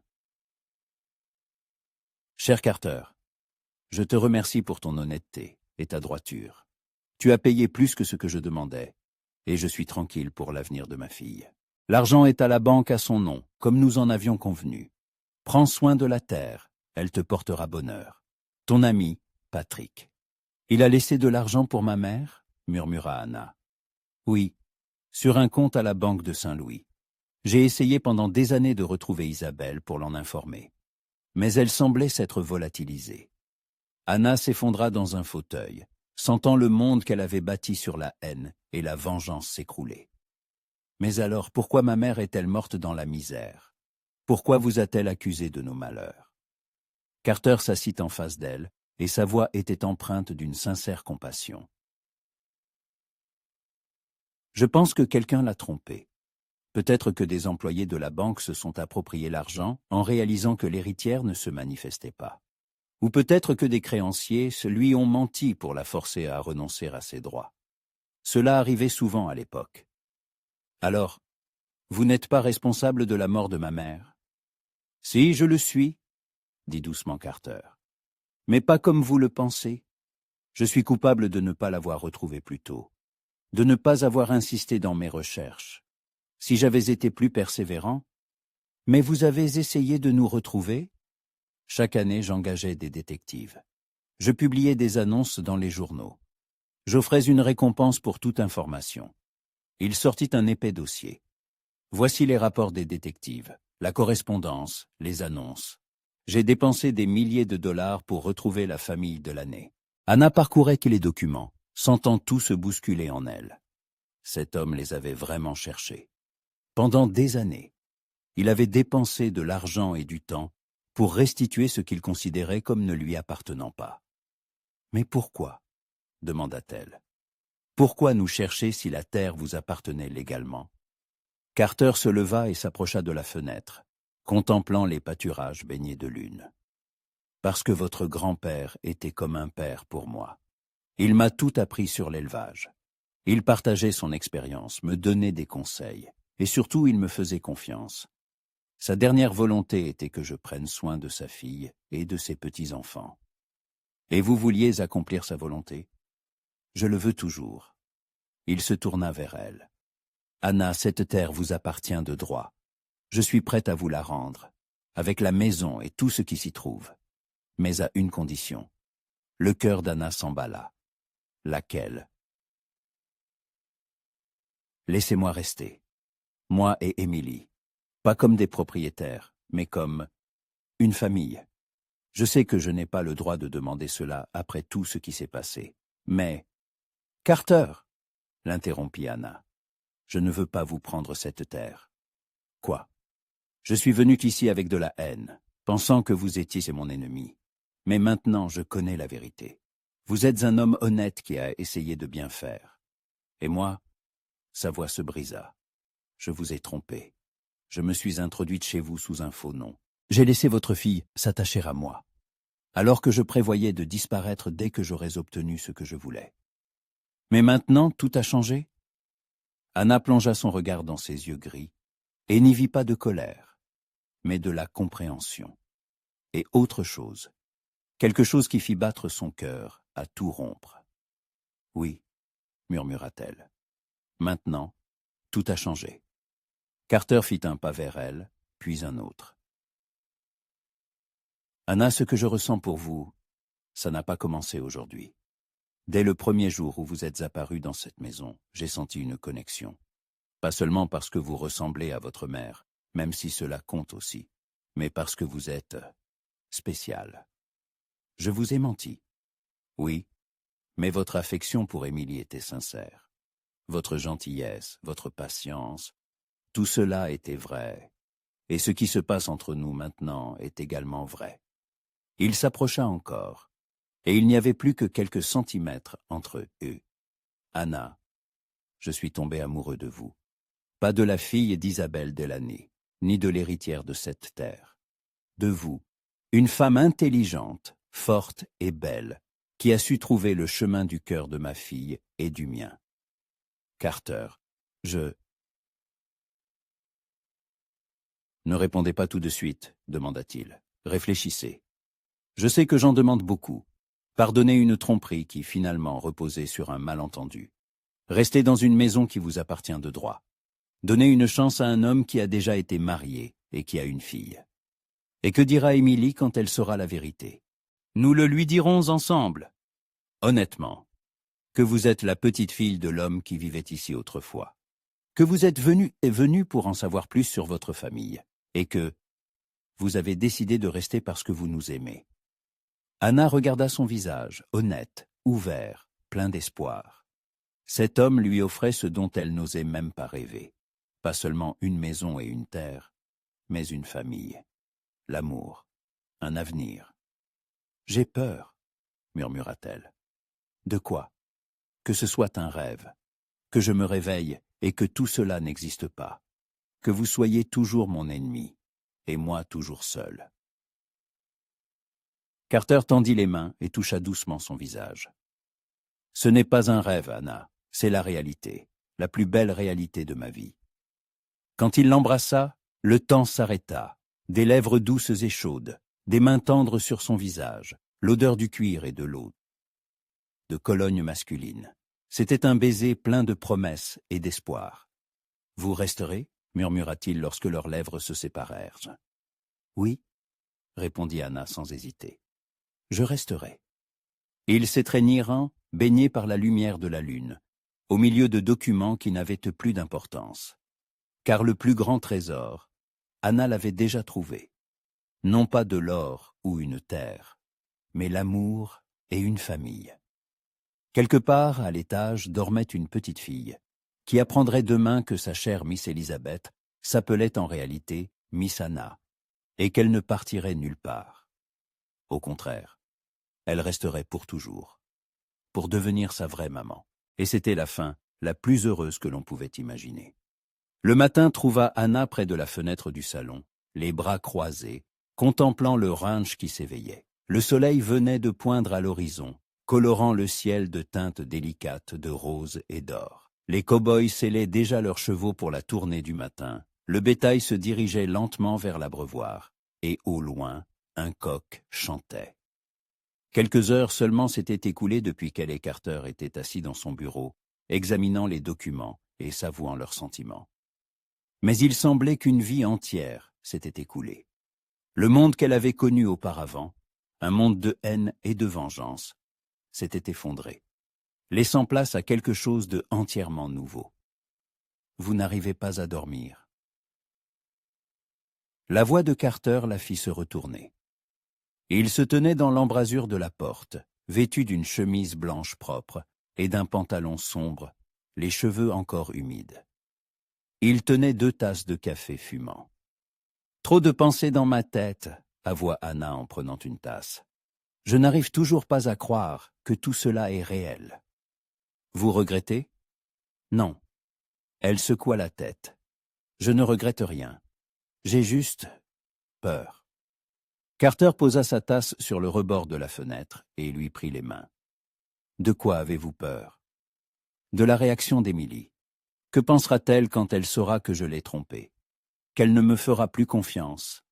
Cher Carter, je te remercie pour ton honnêteté et ta droiture. Tu as payé plus que ce que je demandais, et je suis tranquille pour l'avenir de ma fille. L'argent est à la banque à son nom, comme nous en avions convenu. Prends soin de la terre, elle te portera bonheur. Ton ami, Patrick. Il a laissé de l'argent pour ma mère, murmura Anna. Oui, sur un compte à la banque de Saint-Louis. J'ai essayé pendant des années de retrouver Isabelle pour l'en informer. Mais elle semblait s'être volatilisée. Anna s'effondra dans un fauteuil, sentant le monde qu'elle avait bâti sur la haine et la vengeance s'écrouler. Mais alors, pourquoi ma mère est-elle morte dans la misère? Pourquoi vous a-t-elle accusé de nos malheurs? Carter s'assit en face d'elle, et sa voix était empreinte d'une sincère compassion. Je pense que quelqu'un l'a trompée. Peut-être que des employés de la banque se sont appropriés l'argent en réalisant que l'héritière ne se manifestait pas. Ou peut-être que des créanciers lui ont menti pour la forcer à renoncer à ses droits. Cela arrivait souvent à l'époque. Alors, vous n'êtes pas responsable de la mort de ma mère? Si, je le suis, dit doucement Carter. Mais pas comme vous le pensez. Je suis coupable de ne pas l'avoir retrouvée plus tôt, de ne pas avoir insisté dans mes recherches. Si j'avais été plus persévérant, mais vous avez essayé de nous retrouver? Chaque année, j'engageais des détectives. Je publiais des annonces dans les journaux. J'offrais une récompense pour toute information. Il sortit un épais dossier. Voici les rapports des détectives, la correspondance, les annonces. J'ai dépensé des milliers de dollars pour retrouver la famille de l'année. Anna parcourait les documents, sentant tout se bousculer en elle. Cet homme les avait vraiment cherchés. Pendant des années, il avait dépensé de l'argent et du temps pour restituer ce qu'il considérait comme ne lui appartenant pas. Mais pourquoi? Demanda-t-elle. Pourquoi nous chercher si la terre vous appartenait légalement? Carter se leva et s'approcha de la fenêtre, contemplant les pâturages baignés de lune. Parce que votre grand-père était comme un père pour moi. Il m'a tout appris sur l'élevage. Il partageait son expérience, me donnait des conseils, et surtout il me faisait confiance. Sa dernière volonté était que je prenne soin de sa fille et de ses petits-enfants. Et vous vouliez accomplir sa volonté? Je le veux toujours. Il se tourna vers elle. Anna, cette terre vous appartient de droit. Je suis prête à vous la rendre, avec la maison et tout ce qui s'y trouve. Mais à une condition. Le cœur d'Anna s'emballa. Laquelle? Laissez-moi rester. Moi et Émilie. Pas comme des propriétaires, mais comme une famille. Je sais que je n'ai pas le droit de demander cela après tout ce qui s'est passé. Mais... Carter, l'interrompit Anna. Je ne veux pas vous prendre cette terre. Quoi? Je suis venu ici avec de la haine, pensant que vous étiez mon ennemi. Mais maintenant, je connais la vérité. Vous êtes un homme honnête qui a essayé de bien faire. Et moi, sa voix se brisa. Je vous ai trompé. Je me suis introduite chez vous sous un faux nom. J'ai laissé votre fille s'attacher à moi, alors que je prévoyais de disparaître dès que j'aurais obtenu ce que je voulais. Mais maintenant, tout a changé? Anna plongea son regard dans ses yeux gris et n'y vit pas de colère, mais de la compréhension. Et autre chose, quelque chose qui fit battre son cœur à tout rompre. Oui, murmura-t-elle. Maintenant, tout a changé. Carter fit un pas vers elle, puis un autre. Anna, ce que je ressens pour vous, ça n'a pas commencé aujourd'hui. Dès le premier jour où vous êtes apparue dans cette maison, j'ai senti une connexion. Pas seulement parce que vous ressemblez à votre mère, même si cela compte aussi, mais parce que vous êtes spécial. Je vous ai menti. Oui, mais votre affection pour Émilie était sincère. Votre gentillesse, votre patience, tout cela était vrai. Et ce qui se passe entre nous maintenant est également vrai. Il s'approcha encore, et il n'y avait plus que quelques centimètres entre eux. Anna, je suis tombé amoureux de vous. Pas de la fille d'Isabelle Delaney, ni de l'héritière de cette terre. De vous, une femme intelligente, forte et belle, qui a su trouver le chemin du cœur de ma fille et du mien. Carter, Ne répondez pas tout de suite, demanda-t-il. Réfléchissez. Je sais que j'en demande beaucoup. Pardonnez une tromperie qui finalement reposait sur un malentendu. Restez dans une maison qui vous appartient de droit. Donner une chance à un homme qui a déjà été marié et qui a une fille. Et que dira Émilie quand elle saura la vérité? Nous le lui dirons ensemble. Honnêtement, que vous êtes la petite fille de l'homme qui vivait ici autrefois. Que vous êtes venu pour en savoir plus sur votre famille. Et que vous avez décidé de rester parce que vous nous aimez. Anna regarda son visage, honnête, ouvert, plein d'espoir. Cet homme lui offrait ce dont elle n'osait même pas rêver. Pas seulement une maison et une terre, mais une famille, l'amour, un avenir. « J'ai peur, » murmura-t-elle. « De quoi? Que ce soit un rêve, que je me réveille et que tout cela n'existe pas, que vous soyez toujours mon ennemi, et moi toujours seul. » Carter tendit les mains et toucha doucement son visage. « Ce n'est pas un rêve, Anna, c'est la réalité, la plus belle réalité de ma vie. » Quand il l'embrassa, le temps s'arrêta, des lèvres douces et chaudes, des mains tendres sur son visage, l'odeur du cuir et de l'eau, de Cologne masculine. C'était un baiser plein de promesses et d'espoir. « Vous resterez » murmura-t-il lorsque leurs lèvres se séparèrent. « Oui » répondit Anna sans hésiter. « Je resterai. » Ils s'étreignirent, baignés par la lumière de la lune, au milieu de documents qui n'avaient plus d'importance. Car le plus grand trésor, Anna l'avait déjà trouvé. Non pas de l'or ou une terre, mais l'amour et une famille. Quelque part, à l'étage, dormait une petite fille, qui apprendrait demain que sa chère Miss Elizabeth s'appelait en réalité Miss Anna, et qu'elle ne partirait nulle part. Au contraire, elle resterait pour toujours, pour devenir sa vraie maman. Et c'était la fin la plus heureuse que l'on pouvait imaginer. Le matin trouva Anna près de la fenêtre du salon, les bras croisés, contemplant le ranch qui s'éveillait. Le soleil venait de poindre à l'horizon, colorant le ciel de teintes délicates de rose et d'or. Les cow-boys scellaient déjà leurs chevaux pour la tournée du matin. Le bétail se dirigeait lentement vers l'abreuvoir, et au loin, un coq chantait. Quelques heures seulement s'étaient écoulées depuis qu'elle et Carter étaient assis dans son bureau, examinant les documents et s'avouant leurs sentiments. Mais il semblait qu'une vie entière s'était écoulée. Le monde qu'elle avait connu auparavant, un monde de haine et de vengeance, s'était effondré, laissant place à quelque chose de entièrement nouveau. Vous n'arrivez pas à dormir. La voix de Carter la fit se retourner. Il se tenait dans l'embrasure de la porte, vêtu d'une chemise blanche propre et d'un pantalon sombre, les cheveux encore humides. Il tenait 2 tasses de café fumant. « Trop de pensées dans ma tête », avoua Anna en prenant une tasse. « Je n'arrive toujours pas à croire que tout cela est réel. » « Vous regrettez ?»« Non. » Elle secoua la tête. « Je ne regrette rien. J'ai juste peur. » Carter posa sa tasse sur le rebord de la fenêtre et lui prit les mains. « De quoi avez-vous peur ?»« De la réaction d'Émilie. Que pensera-t-elle quand elle saura que je l'ai trompée? Qu'elle ne me fera plus confiance.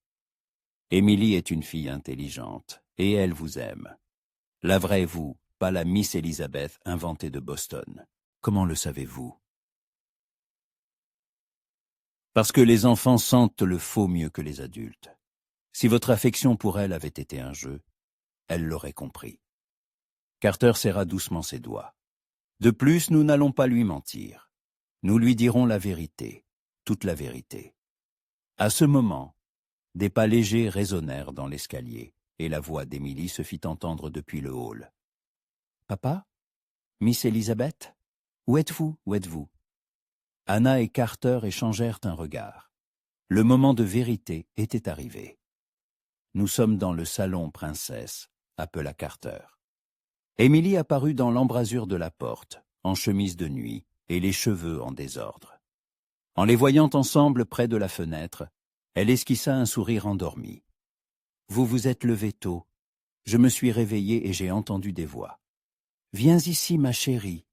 Émilie est une fille intelligente, et elle vous aime. La vraie vous, pas la Miss Elizabeth inventée de Boston. Comment le savez-vous? Parce que les enfants sentent le faux mieux que les adultes. Si votre affection pour elle avait été un jeu, elle l'aurait compris. » Carter serra doucement ses doigts. « De plus, nous n'allons pas lui mentir. Nous lui dirons la vérité, toute la vérité. » À ce moment, des pas légers résonnèrent dans l'escalier, et la voix d'Émilie se fit entendre depuis le hall. « Papa? Miss Elizabeth? Où êtes-vous? Où êtes-vous » Anna et Carter échangèrent un regard. Le moment de vérité était arrivé. « Nous sommes dans le salon, princesse », appela Carter. Émilie apparut dans l'embrasure de la porte, en chemise de nuit, et les cheveux en désordre. En les voyant ensemble près de la fenêtre, elle esquissa un sourire endormi. « Vous vous êtes levé tôt. Je me suis réveillée et j'ai entendu des voix. »« Viens ici, ma chérie »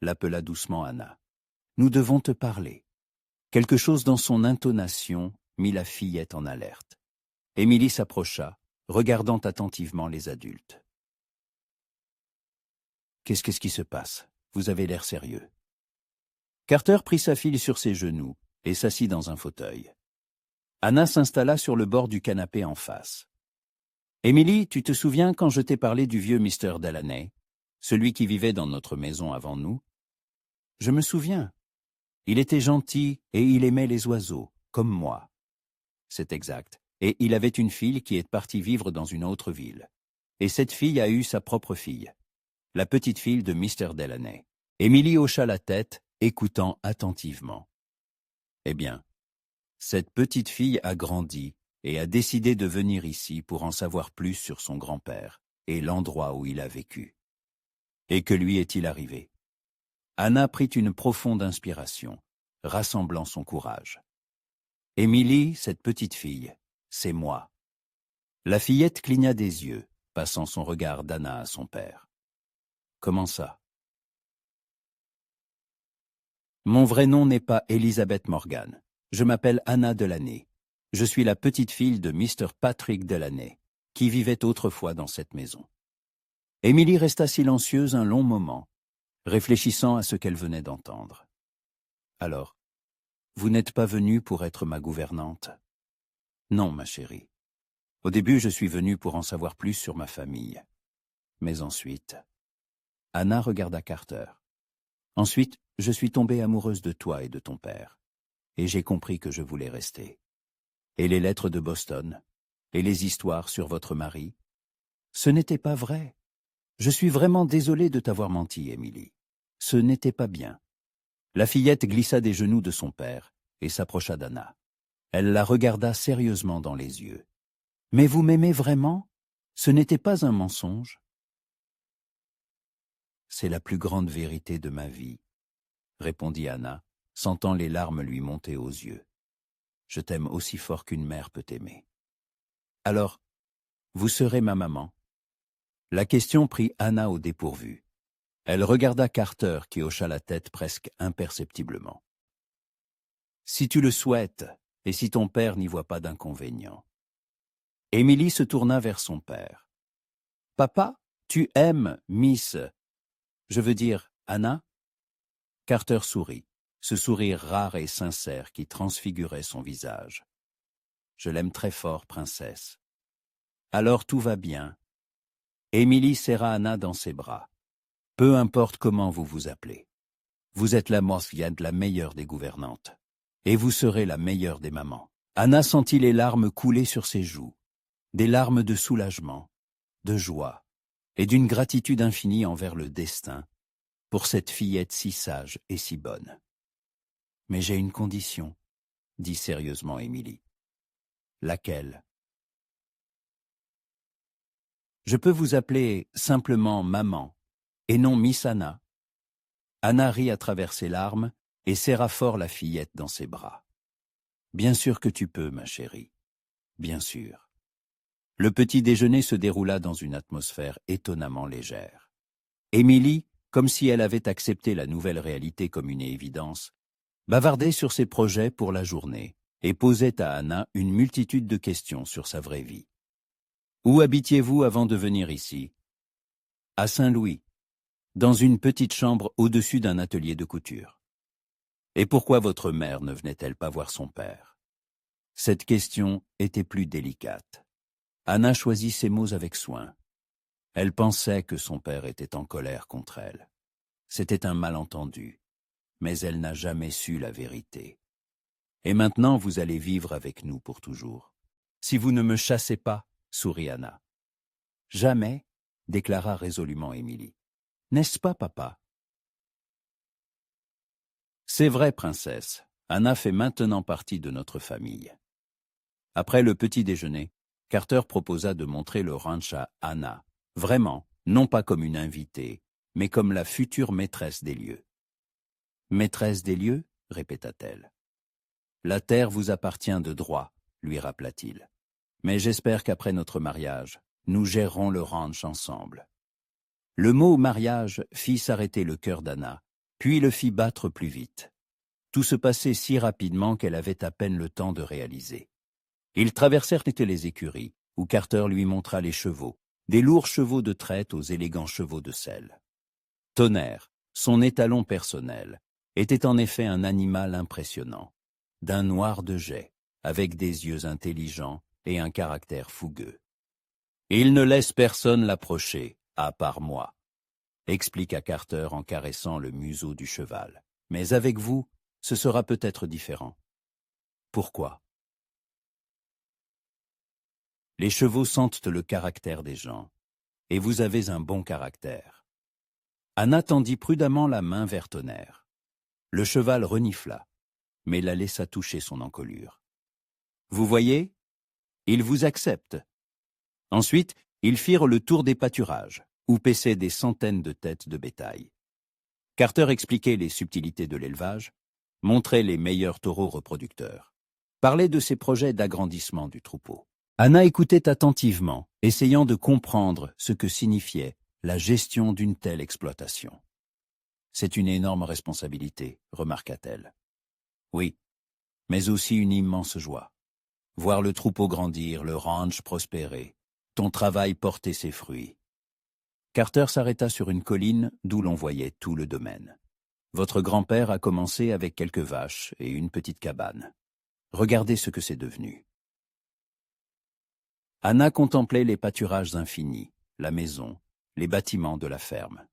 l'appela doucement Anna. « Nous devons te parler. » Quelque chose dans son intonation mit la fillette en alerte. Émilie s'approcha, regardant attentivement les adultes. « Qu'est-ce qui se passe? Vous avez l'air sérieux. » Carter prit sa fille sur ses genoux et s'assit dans un fauteuil. Anna s'installa sur le bord du canapé en face. « Émilie, tu te souviens quand je t'ai parlé du vieux Mr. Delaney, celui qui vivait dans notre maison avant nous? » « Je me souviens. Il était gentil et il aimait les oiseaux, comme moi. » « C'est exact. Et il avait une fille qui est partie vivre dans une autre ville. Et cette fille a eu sa propre fille, la petite fille de Mr. Delaney. » Émilie hocha la tête, écoutant attentivement. « Eh bien, cette petite fille a grandi et a décidé de venir ici pour en savoir plus sur son grand-père et l'endroit où il a vécu. Et que lui est-il arrivé ?» Anna prit une profonde inspiration, rassemblant son courage. « Émilie, cette petite fille, c'est moi. » La fillette cligna des yeux, passant son regard d'Anna à son père. « Comment ça ?»« Mon vrai nom n'est pas Elizabeth Morgan. Je m'appelle Anna Delaney. Je suis la petite fille de Mr. Patrick Delaney, qui vivait autrefois dans cette maison. » Émilie resta silencieuse un long moment, réfléchissant à ce qu'elle venait d'entendre. « Alors, vous n'êtes pas venue pour être ma gouvernante ? » ?»« Non, ma chérie. Au début, je suis venue pour en savoir plus sur ma famille. Mais ensuite... » Anna regarda Carter. « Ensuite, je suis tombée amoureuse de toi et de ton père. Et j'ai compris que je voulais rester. Et les lettres de Boston, et les histoires sur votre mari, ce n'était pas vrai. Je suis vraiment désolée de t'avoir menti, Émilie. Ce n'était pas bien. » La fillette glissa des genoux de son père et s'approcha d'Anna. Elle la regarda sérieusement dans les yeux. « Mais vous m'aimez vraiment? Ce n'était pas un mensonge? » ?»« C'est la plus grande vérité de ma vie, » répondit Anna, sentant les larmes lui monter aux yeux. « Je t'aime aussi fort qu'une mère peut t'aimer. »« Alors, vous serez ma maman ?» La question prit Anna au dépourvu. Elle regarda Carter qui hocha la tête presque imperceptiblement. « Si tu le souhaites, et si ton père n'y voit pas d'inconvénient. » Émilie se tourna vers son père. « Papa, tu aimes Miss... je veux dire, Anna ?» Carter sourit, ce sourire rare et sincère qui transfigurait son visage. « Je l'aime très fort, princesse. »« Alors tout va bien. » Émilie serra Anna dans ses bras. « Peu importe comment vous vous appelez. Vous êtes la Morsiade, la meilleure des gouvernantes. Et vous serez la meilleure des mamans. » Anna sentit les larmes couler sur ses joues, des larmes de soulagement, de joie et d'une gratitude infinie envers le destin pour cette fillette si sage et si bonne. « Mais j'ai une condition, » dit sérieusement Émilie. « Laquelle ? » ?»« Je peux vous appeler simplement maman, et non Miss Anna. » Anna rit à travers ses larmes et serra fort la fillette dans ses bras. « Bien sûr que tu peux, ma chérie. Bien sûr. » Le petit déjeuner se déroula dans une atmosphère étonnamment légère. Émilie, comme si elle avait accepté la nouvelle réalité comme une évidence, bavardait sur ses projets pour la journée et posait à Anna une multitude de questions sur sa vraie vie. « Où habitiez-vous avant de venir ici ?»« À Saint-Louis, dans une petite chambre au-dessus d'un atelier de couture. »« Et pourquoi votre mère ne venait-elle pas voir son père ?» Cette question était plus délicate. Anna choisit ses mots avec soin. Elle pensait que son père était en colère contre elle. C'était un malentendu, mais elle n'a jamais su la vérité. Et maintenant, vous allez vivre avec nous pour toujours. Si vous ne me chassez pas, sourit Anna. Jamais, déclara résolument Émilie. N'est-ce pas, papa? C'est vrai, princesse. Anna fait maintenant partie de notre famille. Après le petit déjeuner, Carter proposa de montrer le ranch à Anna, vraiment, non pas comme une invitée, mais comme la future maîtresse des lieux. Maîtresse des lieux, répéta-t-elle. La terre vous appartient de droit, lui rappela-t-il. Mais j'espère qu'après notre mariage, nous gérerons le ranch ensemble. Le mot mariage fit s'arrêter le cœur d'Anna, puis le fit battre plus vite. Tout se passait si rapidement qu'elle avait à peine le temps de réaliser. Ils traversèrent les écuries, où Carter lui montra les chevaux, des lourds chevaux de traite aux élégants chevaux de selle. Tonnerre, son étalon personnel, était en effet un animal impressionnant. d'un noir de jais, avec des yeux intelligents et un caractère fougueux. Il ne laisse personne l'approcher, à part moi, expliqua Carter en caressant le museau du cheval. Mais avec vous, ce sera peut-être différent. Pourquoi? Les chevaux sentent le caractère des gens, et vous avez un bon caractère. Anna tendit prudemment la main vers Tonnerre. Le cheval renifla, mais la laissa toucher son encolure. Vous voyez, ils vous acceptent. Ensuite, ils firent le tour des pâturages, où paissaient des centaines de têtes de bétail. Carter expliquait les subtilités de l'élevage, montrait les meilleurs taureaux reproducteurs, parlait de ses projets d'agrandissement du troupeau. Anna écoutait attentivement, essayant de comprendre ce que signifiait la gestion d'une telle exploitation. C'est une énorme responsabilité, remarqua-t-elle. Oui, mais aussi une immense joie. Voir le troupeau grandir, le ranch prospérer, ton travail porter ses fruits. Carter s'arrêta sur une colline d'où l'on voyait tout le domaine. Votre grand-père a commencé avec quelques vaches et une petite cabane. Regardez ce que c'est devenu. Anna contemplait les pâturages infinis, la maison, les bâtiments de la ferme.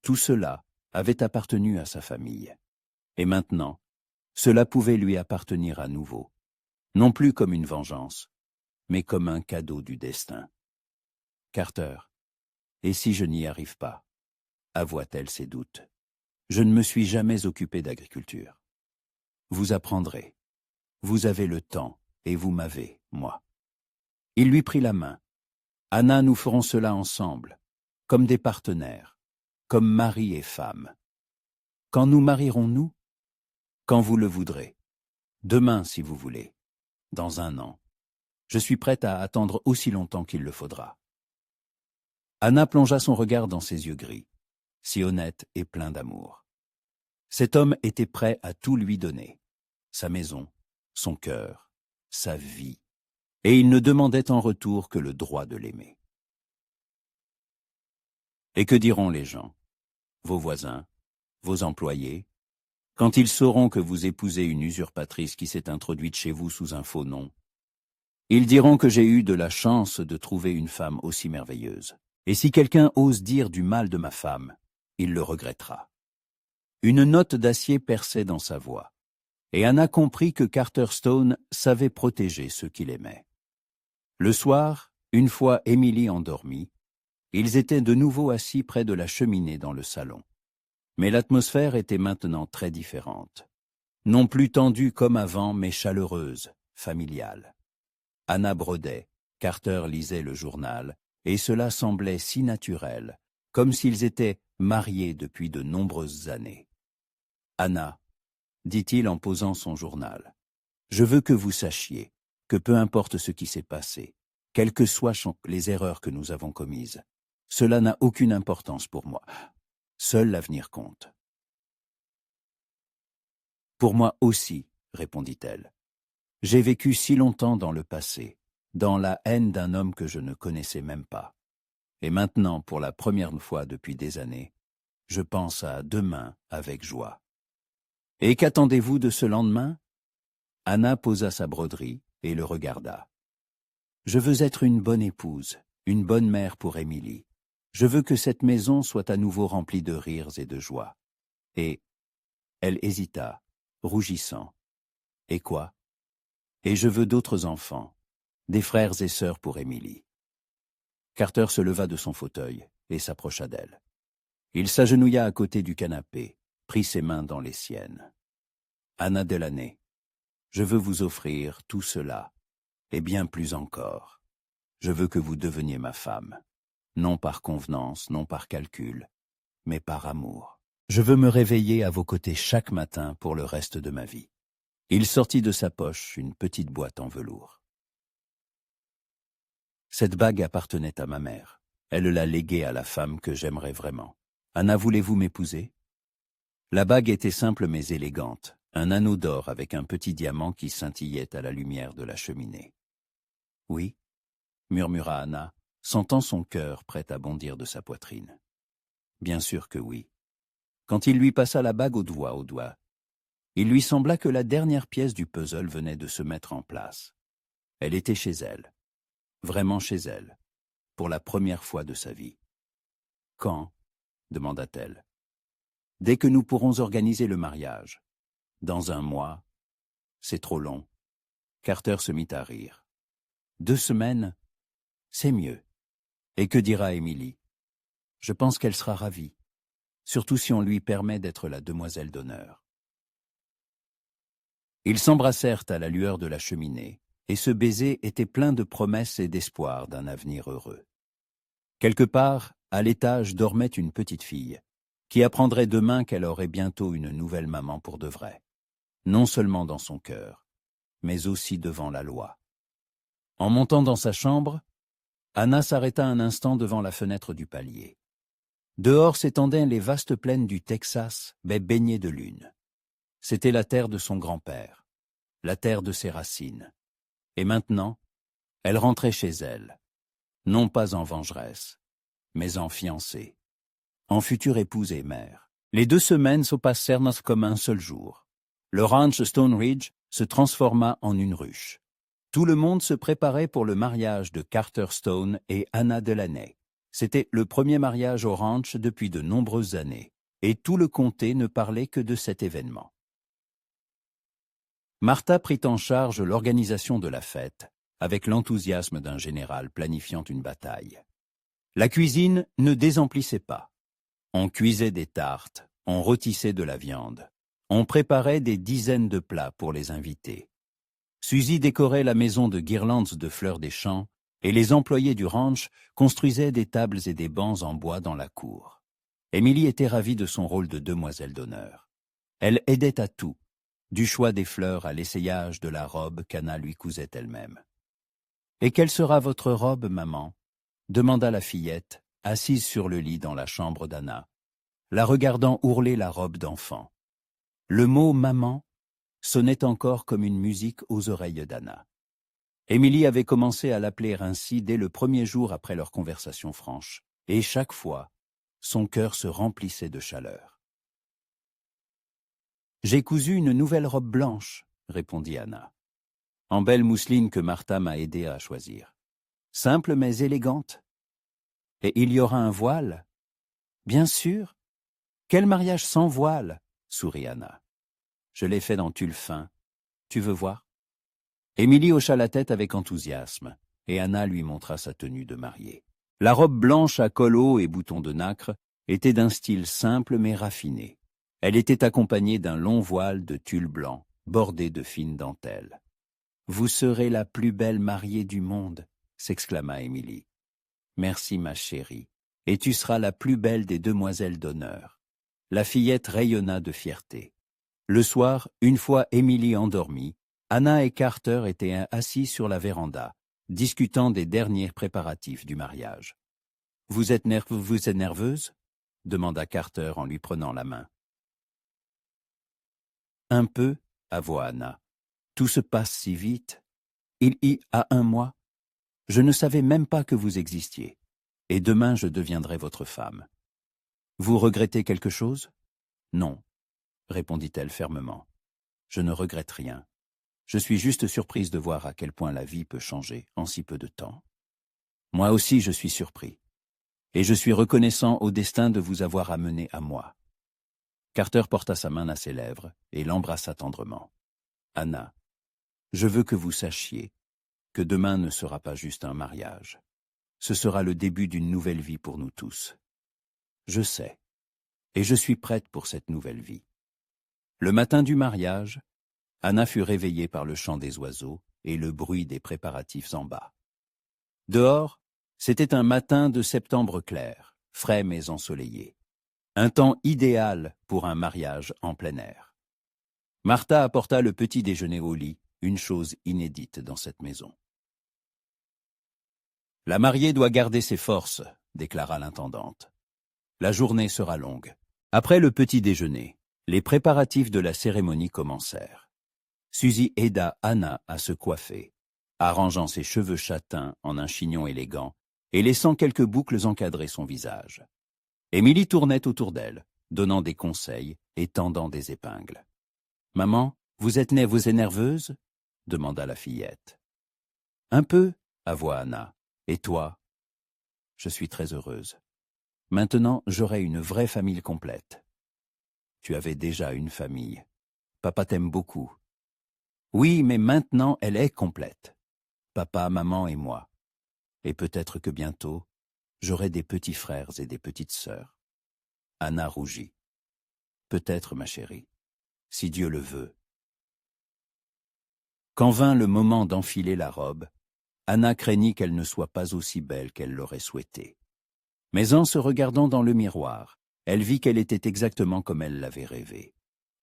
Tout cela avait appartenu à sa famille. Et maintenant, cela pouvait lui appartenir à nouveau, non plus comme une vengeance, mais comme un cadeau du destin. Carter, et si je n'y arrive pas? Avoua-t-elle ses doutes. Je ne me suis jamais occupé d'agriculture. Vous apprendrez. Vous avez le temps, et vous m'avez, moi. Il lui prit la main. Anna, nous ferons cela ensemble, comme des partenaires, comme mari et femme. Quand nous marierons-nous? Quand vous le voudrez. Demain, si vous voulez. Dans 1 an. Je suis prête à attendre aussi longtemps qu'il le faudra. Anna plongea son regard dans ses yeux gris, si honnête et plein d'amour. Cet homme était prêt à tout lui donner, sa maison, son cœur, sa vie, et il ne demandait en retour que le droit de l'aimer. Et que diront les gens, vos voisins, vos employés, quand ils sauront que vous épousez une usurpatrice qui s'est introduite chez vous sous un faux nom? Ils diront que j'ai eu de la chance de trouver une femme aussi merveilleuse. Et si quelqu'un ose dire du mal de ma femme, il le regrettera. Une note d'acier perçait dans sa voix, et Anna comprit que Carter Stone savait protéger ceux qu'il aimait. Le soir, une fois Emily endormie, ils étaient de nouveau assis près de la cheminée dans le salon. Mais l'atmosphère était maintenant très différente. Non plus tendue comme avant, mais chaleureuse, familiale. Anna brodait, Carter lisait le journal, et cela semblait si naturel, comme s'ils étaient mariés depuis de nombreuses années. « Anna, dit-il en posant son journal, je veux que vous sachiez que peu importe ce qui s'est passé, quelles que soient les erreurs que nous avons commises, cela n'a aucune importance pour moi. Seul l'avenir compte. » « Pour moi aussi, répondit-elle. J'ai vécu si longtemps dans le passé, dans la haine d'un homme que je ne connaissais même pas. Et maintenant, pour la première fois depuis des années, je pense à demain avec joie. Et qu'attendez-vous de ce lendemain? Anna posa sa broderie et le regarda. Je veux être une bonne épouse, une bonne mère pour Emily. Je veux que cette maison soit à nouveau remplie de rires et de joie. Et elle hésita, rougissant. Et quoi? Et je veux d'autres enfants, des frères et sœurs pour Emily. Carter se leva de son fauteuil et s'approcha d'elle. Il s'agenouilla à côté du canapé, prit ses mains dans les siennes. Anna Delaney, je veux vous offrir tout cela, et bien plus encore. Je veux que vous deveniez ma femme, non par convenance, non par calcul, mais par amour. Je veux me réveiller à vos côtés chaque matin pour le reste de ma vie. Il sortit de sa poche une petite boîte en velours. Cette bague appartenait à ma mère. Elle l'a léguée à la femme que j'aimerais vraiment. Anna, voulez-vous m'épouser? La bague était simple mais élégante, un anneau d'or avec un petit diamant qui scintillait à la lumière de la cheminée. Oui, murmura Anna, sentant son cœur prêt à bondir de sa poitrine. Bien sûr que oui. Quand il lui passa la bague au doigt, Il lui sembla que la dernière pièce du puzzle venait de se mettre en place. Elle était chez elle, vraiment chez elle, pour la première fois de sa vie. « Quand » demanda-t-elle. « Dès que nous pourrons organiser le mariage. Dans 1 mois. C'est trop long. » Carter se mit à rire. « 2 semaines, c'est mieux. Et que dira Émilie? Je pense qu'elle sera ravie, surtout si on lui permet d'être la demoiselle d'honneur. » Ils s'embrassèrent à la lueur de la cheminée, et ce baiser était plein de promesses et d'espoir d'un avenir heureux. Quelque part, à l'étage dormait une petite fille, qui apprendrait demain qu'elle aurait bientôt une nouvelle maman pour de vrai, non seulement dans son cœur, mais aussi devant la loi. En montant dans sa chambre, Anna s'arrêta un instant devant la fenêtre du palier. Dehors s'étendaient les vastes plaines du Texas, baignées de lune. C'était la terre de son grand-père, la terre de ses racines. Et maintenant, elle rentrait chez elle, non pas en vengeresse, mais en fiancée, en future épouse et mère. Les 2 semaines se passèrent comme un seul jour. Le ranch Stone Ridge se transforma en une ruche. Tout le monde se préparait pour le mariage de Carter Stone et Anna Delaney. C'était le premier mariage au ranch depuis de nombreuses années, et tout le comté ne parlait que de cet événement. Martha prit en charge l'organisation de la fête, avec l'enthousiasme d'un général planifiant une bataille. La cuisine ne désemplissait pas. On cuisait des tartes, on rôtissait de la viande, on préparait des dizaines de plats pour les invités. Suzy décorait la maison de guirlandes de fleurs des champs, et les employés du ranch construisaient des tables et des bancs en bois dans la cour. Émilie était ravie de son rôle de demoiselle d'honneur. Elle aidait à tout, du choix des fleurs à l'essayage de la robe qu'Anna lui cousait elle-même. « Et quelle sera votre robe, maman » demanda la fillette, assise sur le lit dans la chambre d'Anna, la regardant ourler la robe d'enfant. Le mot « maman » sonnait encore comme une musique aux oreilles d'Anna. Émilie avait commencé à l'appeler ainsi dès le premier jour après leur conversation franche, et chaque fois, son cœur se remplissait de chaleur. « J'ai cousu une nouvelle robe blanche, » répondit Anna, « en belle mousseline que Martha m'a aidé à choisir. Simple mais élégante. Et il y aura un voile? Bien sûr. Quel mariage sans voile? Sourit Anna. Je l'ai fait dans tulle fin. Tu veux voir? Émilie hocha la tête avec enthousiasme, et Anna lui montra sa tenue de mariée. La robe blanche à col haut et boutons de nacre était d'un style simple mais raffiné. Elle était accompagnée d'un long voile de tulle blanc, bordé de fines dentelles. « Vous serez la plus belle mariée du monde !» s'exclama Émilie. « Merci, ma chérie, et tu seras la plus belle des demoiselles d'honneur. » La fillette rayonna de fierté. Le soir, une fois Émilie endormie, Anna et Carter étaient assis sur la véranda, discutant des derniers préparatifs du mariage. « Vous êtes nerveuse ?» demanda Carter en lui prenant la main. « Un peu, » avoua Anna. « Tout se passe si vite. Il y a 1 mois. Je ne savais même pas que vous existiez. Et demain, je deviendrai votre femme. Vous regrettez quelque chose? » « Non, » répondit-elle fermement. « Je ne regrette rien. Je suis juste surprise de voir à quel point la vie peut changer en si peu de temps. Moi aussi, je suis surpris. Et je suis reconnaissant au destin de vous avoir amené à moi. » Carter porta sa main à ses lèvres et l'embrassa tendrement. « Anna, je veux que vous sachiez que demain ne sera pas juste un mariage. Ce sera le début d'une nouvelle vie pour nous tous. Je sais, et je suis prête pour cette nouvelle vie. » Le matin du mariage, Anna fut réveillée par le chant des oiseaux et le bruit des préparatifs en bas. Dehors, c'était un matin de septembre clair, frais mais ensoleillé. Un temps idéal pour un mariage en plein air. Martha apporta le petit déjeuner au lit, une chose inédite dans cette maison. « La mariée doit garder ses forces, » déclara l'intendante. « La journée sera longue. » Après le petit déjeuner, les préparatifs de la cérémonie commencèrent. Suzy aida Anna à se coiffer, arrangeant ses cheveux châtains en un chignon élégant et laissant quelques boucles encadrer son visage. Émilie tournait autour d'elle, donnant des conseils et tendant des épingles. Maman, vous êtes nerveuse demanda la fillette. Un peu, avoua Anna. Et toi? Je suis très heureuse. Maintenant, j'aurai une vraie famille complète. Tu avais déjà une famille. Papa t'aime beaucoup. Oui, mais maintenant, elle est complète. Papa, maman et moi. Et peut-être que bientôt, j'aurai des petits frères et des petites sœurs. Anna rougit. Peut-être, ma chérie, si Dieu le veut. Quand vint le moment d'enfiler la robe, Anna craignit qu'elle ne soit pas aussi belle qu'elle l'aurait souhaité. Mais en se regardant dans le miroir, elle vit qu'elle était exactement comme elle l'avait rêvé.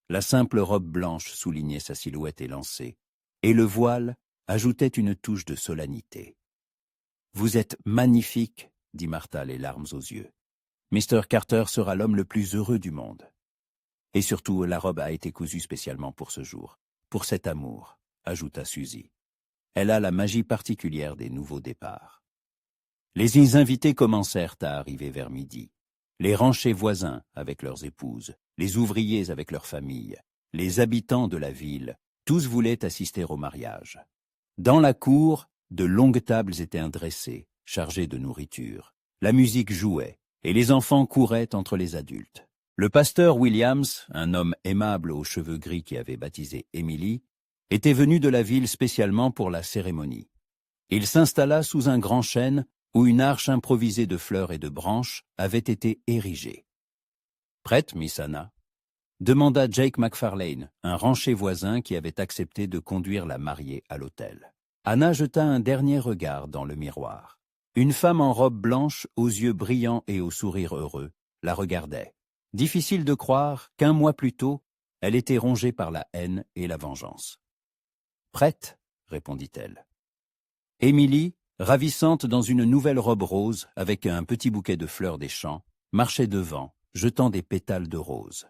La simple robe blanche soulignait sa silhouette élancée, et le voile ajoutait une touche de solennité. « Vous êtes magnifique, » dit Martha les larmes aux yeux. « Mr. Carter sera l'homme le plus heureux du monde. » Et surtout, la robe a été cousue spécialement pour ce jour, pour cet amour, ajouta Suzy. Elle a la magie particulière des nouveaux départs. Les invités commencèrent à arriver vers midi. Les ranchers voisins avec leurs épouses, les ouvriers avec leurs familles, les habitants de la ville, tous voulaient assister au mariage. Dans la cour, de longues tables étaient dressées, chargées de nourriture. La musique jouait, et les enfants couraient entre les adultes. Le pasteur Williams, un homme aimable aux cheveux gris qui avait baptisé Emily, était venu de la ville spécialement pour la cérémonie. Il s'installa sous un grand chêne où une arche improvisée de fleurs et de branches avait été érigée. « Prête, Miss Anna ?» demanda Jake McFarlane, un rancher voisin qui avait accepté de conduire la mariée à l'hôtel. Anna jeta un dernier regard dans le miroir. Une femme en robe blanche, aux yeux brillants et au sourire heureux, la regardait. Difficile de croire qu'un mois plus tôt, elle était rongée par la haine et la vengeance. « Prête ?» répondit-elle. Émilie, ravissante dans une nouvelle robe rose avec un petit bouquet de fleurs des champs, marchait devant, jetant des pétales de rose.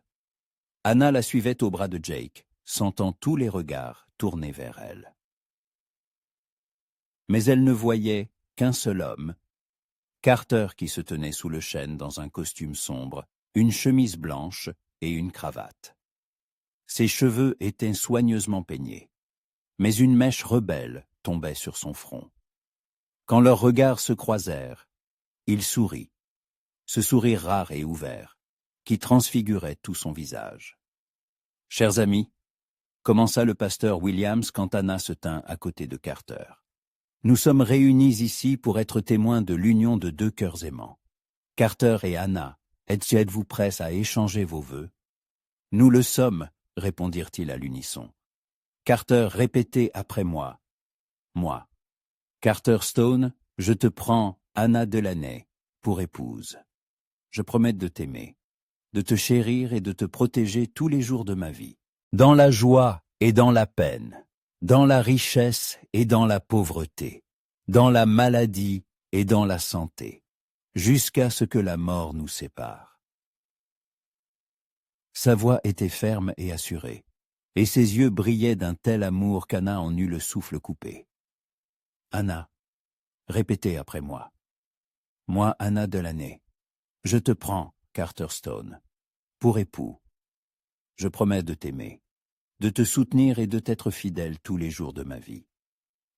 Anna la suivait au bras de Jake, sentant tous les regards tournés vers elle. Mais elle ne voyait qu'un seul homme, Carter qui se tenait sous le chêne dans un costume sombre, une chemise blanche et une cravate. Ses cheveux étaient soigneusement peignés, mais une mèche rebelle tombait sur son front. Quand leurs regards se croisèrent, il sourit, ce sourire rare et ouvert, qui transfigurait tout son visage. « Chers amis, » commença le pasteur Williams quand Anna se tint à côté de Carter. « Nous sommes réunis ici pour être témoins de l'union de deux cœurs aimants. Carter et Anna, êtes-vous prêts à échanger vos vœux ?»« Nous le sommes, » répondirent-ils à l'unisson. Carter répétait après moi. « Moi. Carter Stone, je te prends, Anna Delaney, pour épouse. Je promets de t'aimer, de te chérir et de te protéger tous les jours de ma vie, dans la joie et dans la peine, dans la richesse et dans la pauvreté, dans la maladie et dans la santé, jusqu'à ce que la mort nous sépare. » Sa voix était ferme et assurée, et ses yeux brillaient d'un tel amour qu'Anna en eut le souffle coupé. Anna, répétez après moi. Moi, Anna Delaney, je te prends, Carter Stone, pour époux. Je promets de t'aimer, de te soutenir et de t'être fidèle tous les jours de ma vie,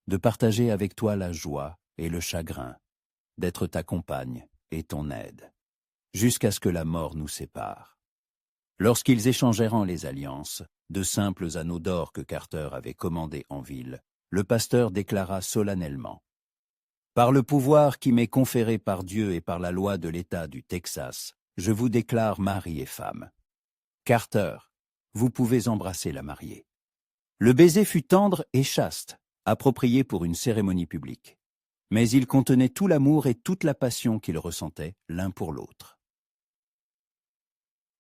de partager avec toi la joie et le chagrin, d'être ta compagne et ton aide, jusqu'à ce que la mort nous sépare. Lorsqu'ils échangèrent les alliances, de simples anneaux d'or que Carter avait commandés en ville, le pasteur déclara solennellement: « Par le pouvoir qui m'est conféré par Dieu et par la loi de l'État du Texas, je vous déclare mari et femme. Carter, vous pouvez embrasser la mariée. » Le baiser fut tendre et chaste, approprié pour une cérémonie publique. Mais il contenait tout l'amour et toute la passion qu'ils ressentaient l'un pour l'autre.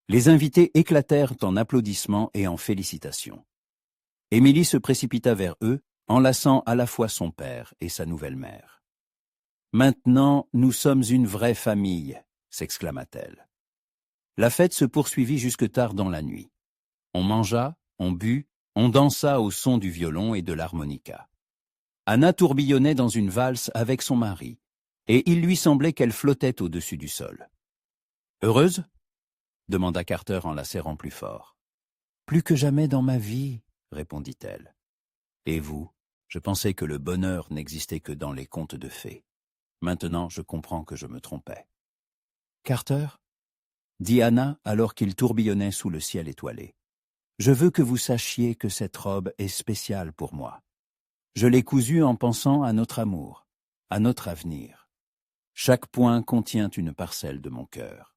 Les invités éclatèrent en applaudissements et en félicitations. Émilie se précipita vers eux, enlaçant à la fois son père et sa nouvelle mère. « Maintenant, nous sommes une vraie famille », s'exclama-t-elle. La fête se poursuivit jusque tard dans la nuit. On mangea, on but, on dansa au son du violon et de l'harmonica. Anna tourbillonnait dans une valse avec son mari, et il lui semblait qu'elle flottait au-dessus du sol. « Heureuse ?» demanda Carter en la serrant plus fort. Plus que jamais dans ma vie, répondit-elle. Et vous, je pensais que le bonheur n'existait que dans les contes de fées. Maintenant, je comprends que je me trompais. Carter, dit Anna alors qu'il tourbillonnait sous le ciel étoilé, je veux que vous sachiez que cette robe est spéciale pour moi. Je l'ai cousue en pensant à notre amour, à notre avenir. Chaque point contient une parcelle de mon cœur.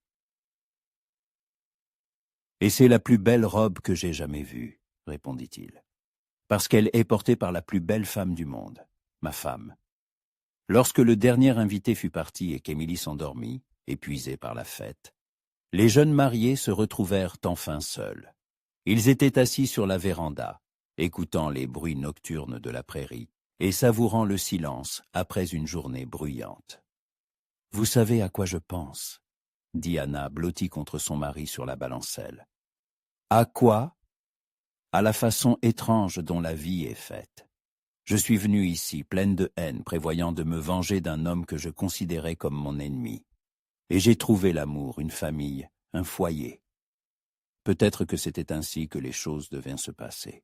Et c'est la plus belle robe que j'ai jamais vue, répondit-il, parce qu'elle est portée par la plus belle femme du monde, ma femme. Lorsque le dernier invité fut parti et qu'Émilie s'endormit, épuisée par la fête, les jeunes mariés se retrouvèrent enfin seuls. Ils étaient assis sur la véranda, écoutant les bruits nocturnes de la prairie et savourant le silence après une journée bruyante. « Vous savez à quoi je pense ?» dit Anna, blottie contre son mari sur la balancelle. « À quoi ? À la façon étrange dont la vie est faite. Je suis venue ici, pleine de haine, prévoyant de me venger d'un homme que je considérais comme mon ennemi. Et j'ai trouvé l'amour, une famille, un foyer. Peut-être que c'était ainsi que les choses devaient se passer.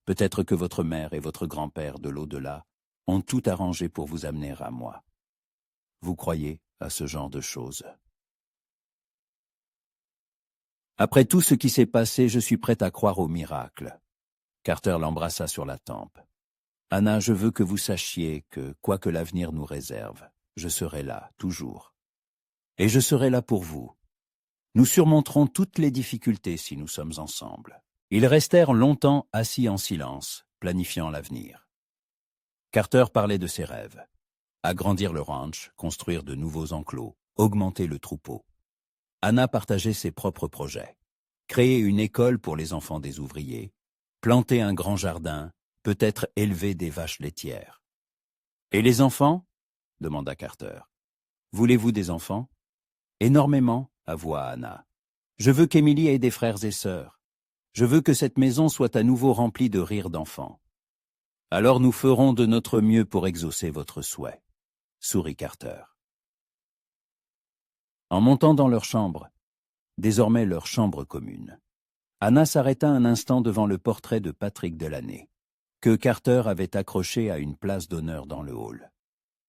Peut-être que votre mère et votre grand-père de l'au-delà ont tout arrangé pour vous amener à moi. Vous croyez à ce genre de choses? Après tout ce qui s'est passé, je suis prête à croire au miracle. Carter l'embrassa sur la tempe. Anna, je veux que vous sachiez que, quoi que l'avenir nous réserve, je serai là, toujours. Et je serai là pour vous. Nous surmonterons toutes les difficultés si nous sommes ensemble. Ils restèrent longtemps assis en silence, planifiant l'avenir. Carter parlait de ses rêves. Agrandir le ranch, construire de nouveaux enclos, augmenter le troupeau. Anna partageait ses propres projets. Créer une école pour les enfants des ouvriers, planter un grand jardin, peut-être élever des vaches laitières. « Et les enfants ?» demanda Carter. « Voulez-vous des enfants ?»« Énormément, » avoua Anna. « Je veux qu'Émilie ait des frères et sœurs. Je veux que cette maison soit à nouveau remplie de rires d'enfants. Alors nous ferons de notre mieux pour exaucer votre souhait, » sourit Carter. En montant dans leur chambre, désormais leur chambre commune, Anna s'arrêta un instant devant le portrait de Patrick Delaney, que Carter avait accroché à une place d'honneur dans le hall.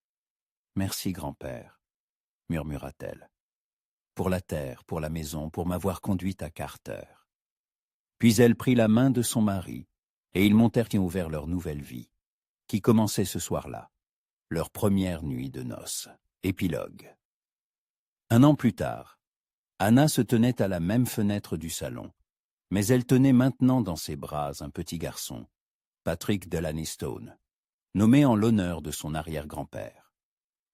« Merci, grand-père, » murmura-t-elle, « pour la terre, pour la maison, pour m'avoir conduite à Carter. » Puis elle prit la main de son mari, et ils montèrent vers leur nouvelle vie, qui commençait ce soir-là, leur première nuit de noces. Épilogue. 1 an plus tard, Anna se tenait à la même fenêtre du salon, mais elle tenait maintenant dans ses bras un petit garçon, Patrick Delaney Stone, nommé en l'honneur de son arrière-grand-père.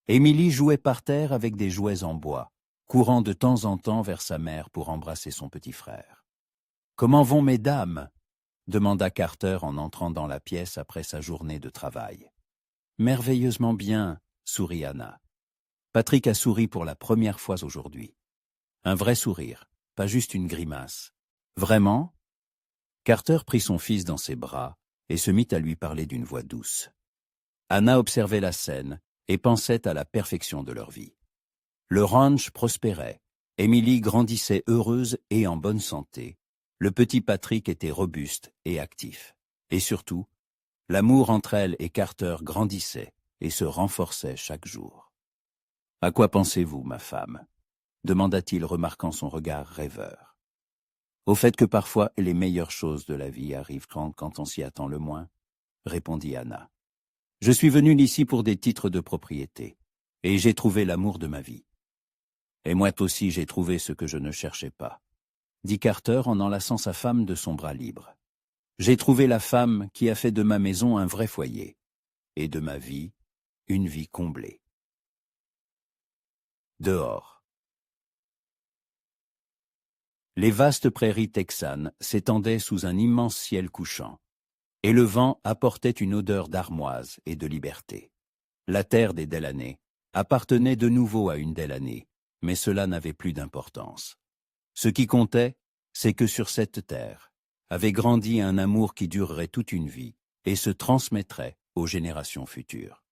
Émilie jouait par terre avec des jouets en bois, courant de temps en temps vers sa mère pour embrasser son petit frère. « Comment vont mes dames ?» demanda Carter en entrant dans la pièce après sa journée de travail. « Merveilleusement bien, » sourit Anna. Patrick a souri pour la première fois aujourd'hui. Un vrai sourire, pas juste une grimace. « Vraiment ?» Carter prit son fils dans ses bras et se mit à lui parler d'une voix douce. Anna observait la scène et pensait à la perfection de leur vie. Le ranch prospérait, Émilie grandissait heureuse et en bonne santé, le petit Patrick était robuste et actif. Et surtout, l'amour entre elle et Carter grandissait et se renforçait chaque jour. « À quoi pensez-vous, ma femme ?» demanda-t-il remarquant son regard rêveur. « Au fait que parfois les meilleures choses de la vie arrivent quand on s'y attend le moins, » répondit Anna. « Je suis venue ici pour des titres de propriété, et j'ai trouvé l'amour de ma vie. Et moi aussi j'ai trouvé ce que je ne cherchais pas, » dit Carter en enlaçant sa femme de son bras libre. « J'ai trouvé la femme qui a fait de ma maison un vrai foyer, et de ma vie, une vie comblée. » Dehors. Les vastes prairies texanes s'étendaient sous un immense ciel couchant, et le vent apportait une odeur d'armoise et de liberté. La terre des Delaney appartenait de nouveau à une Delaney, mais cela n'avait plus d'importance. Ce qui comptait, c'est que sur cette terre avait grandi un amour qui durerait toute une vie et se transmettrait aux générations futures.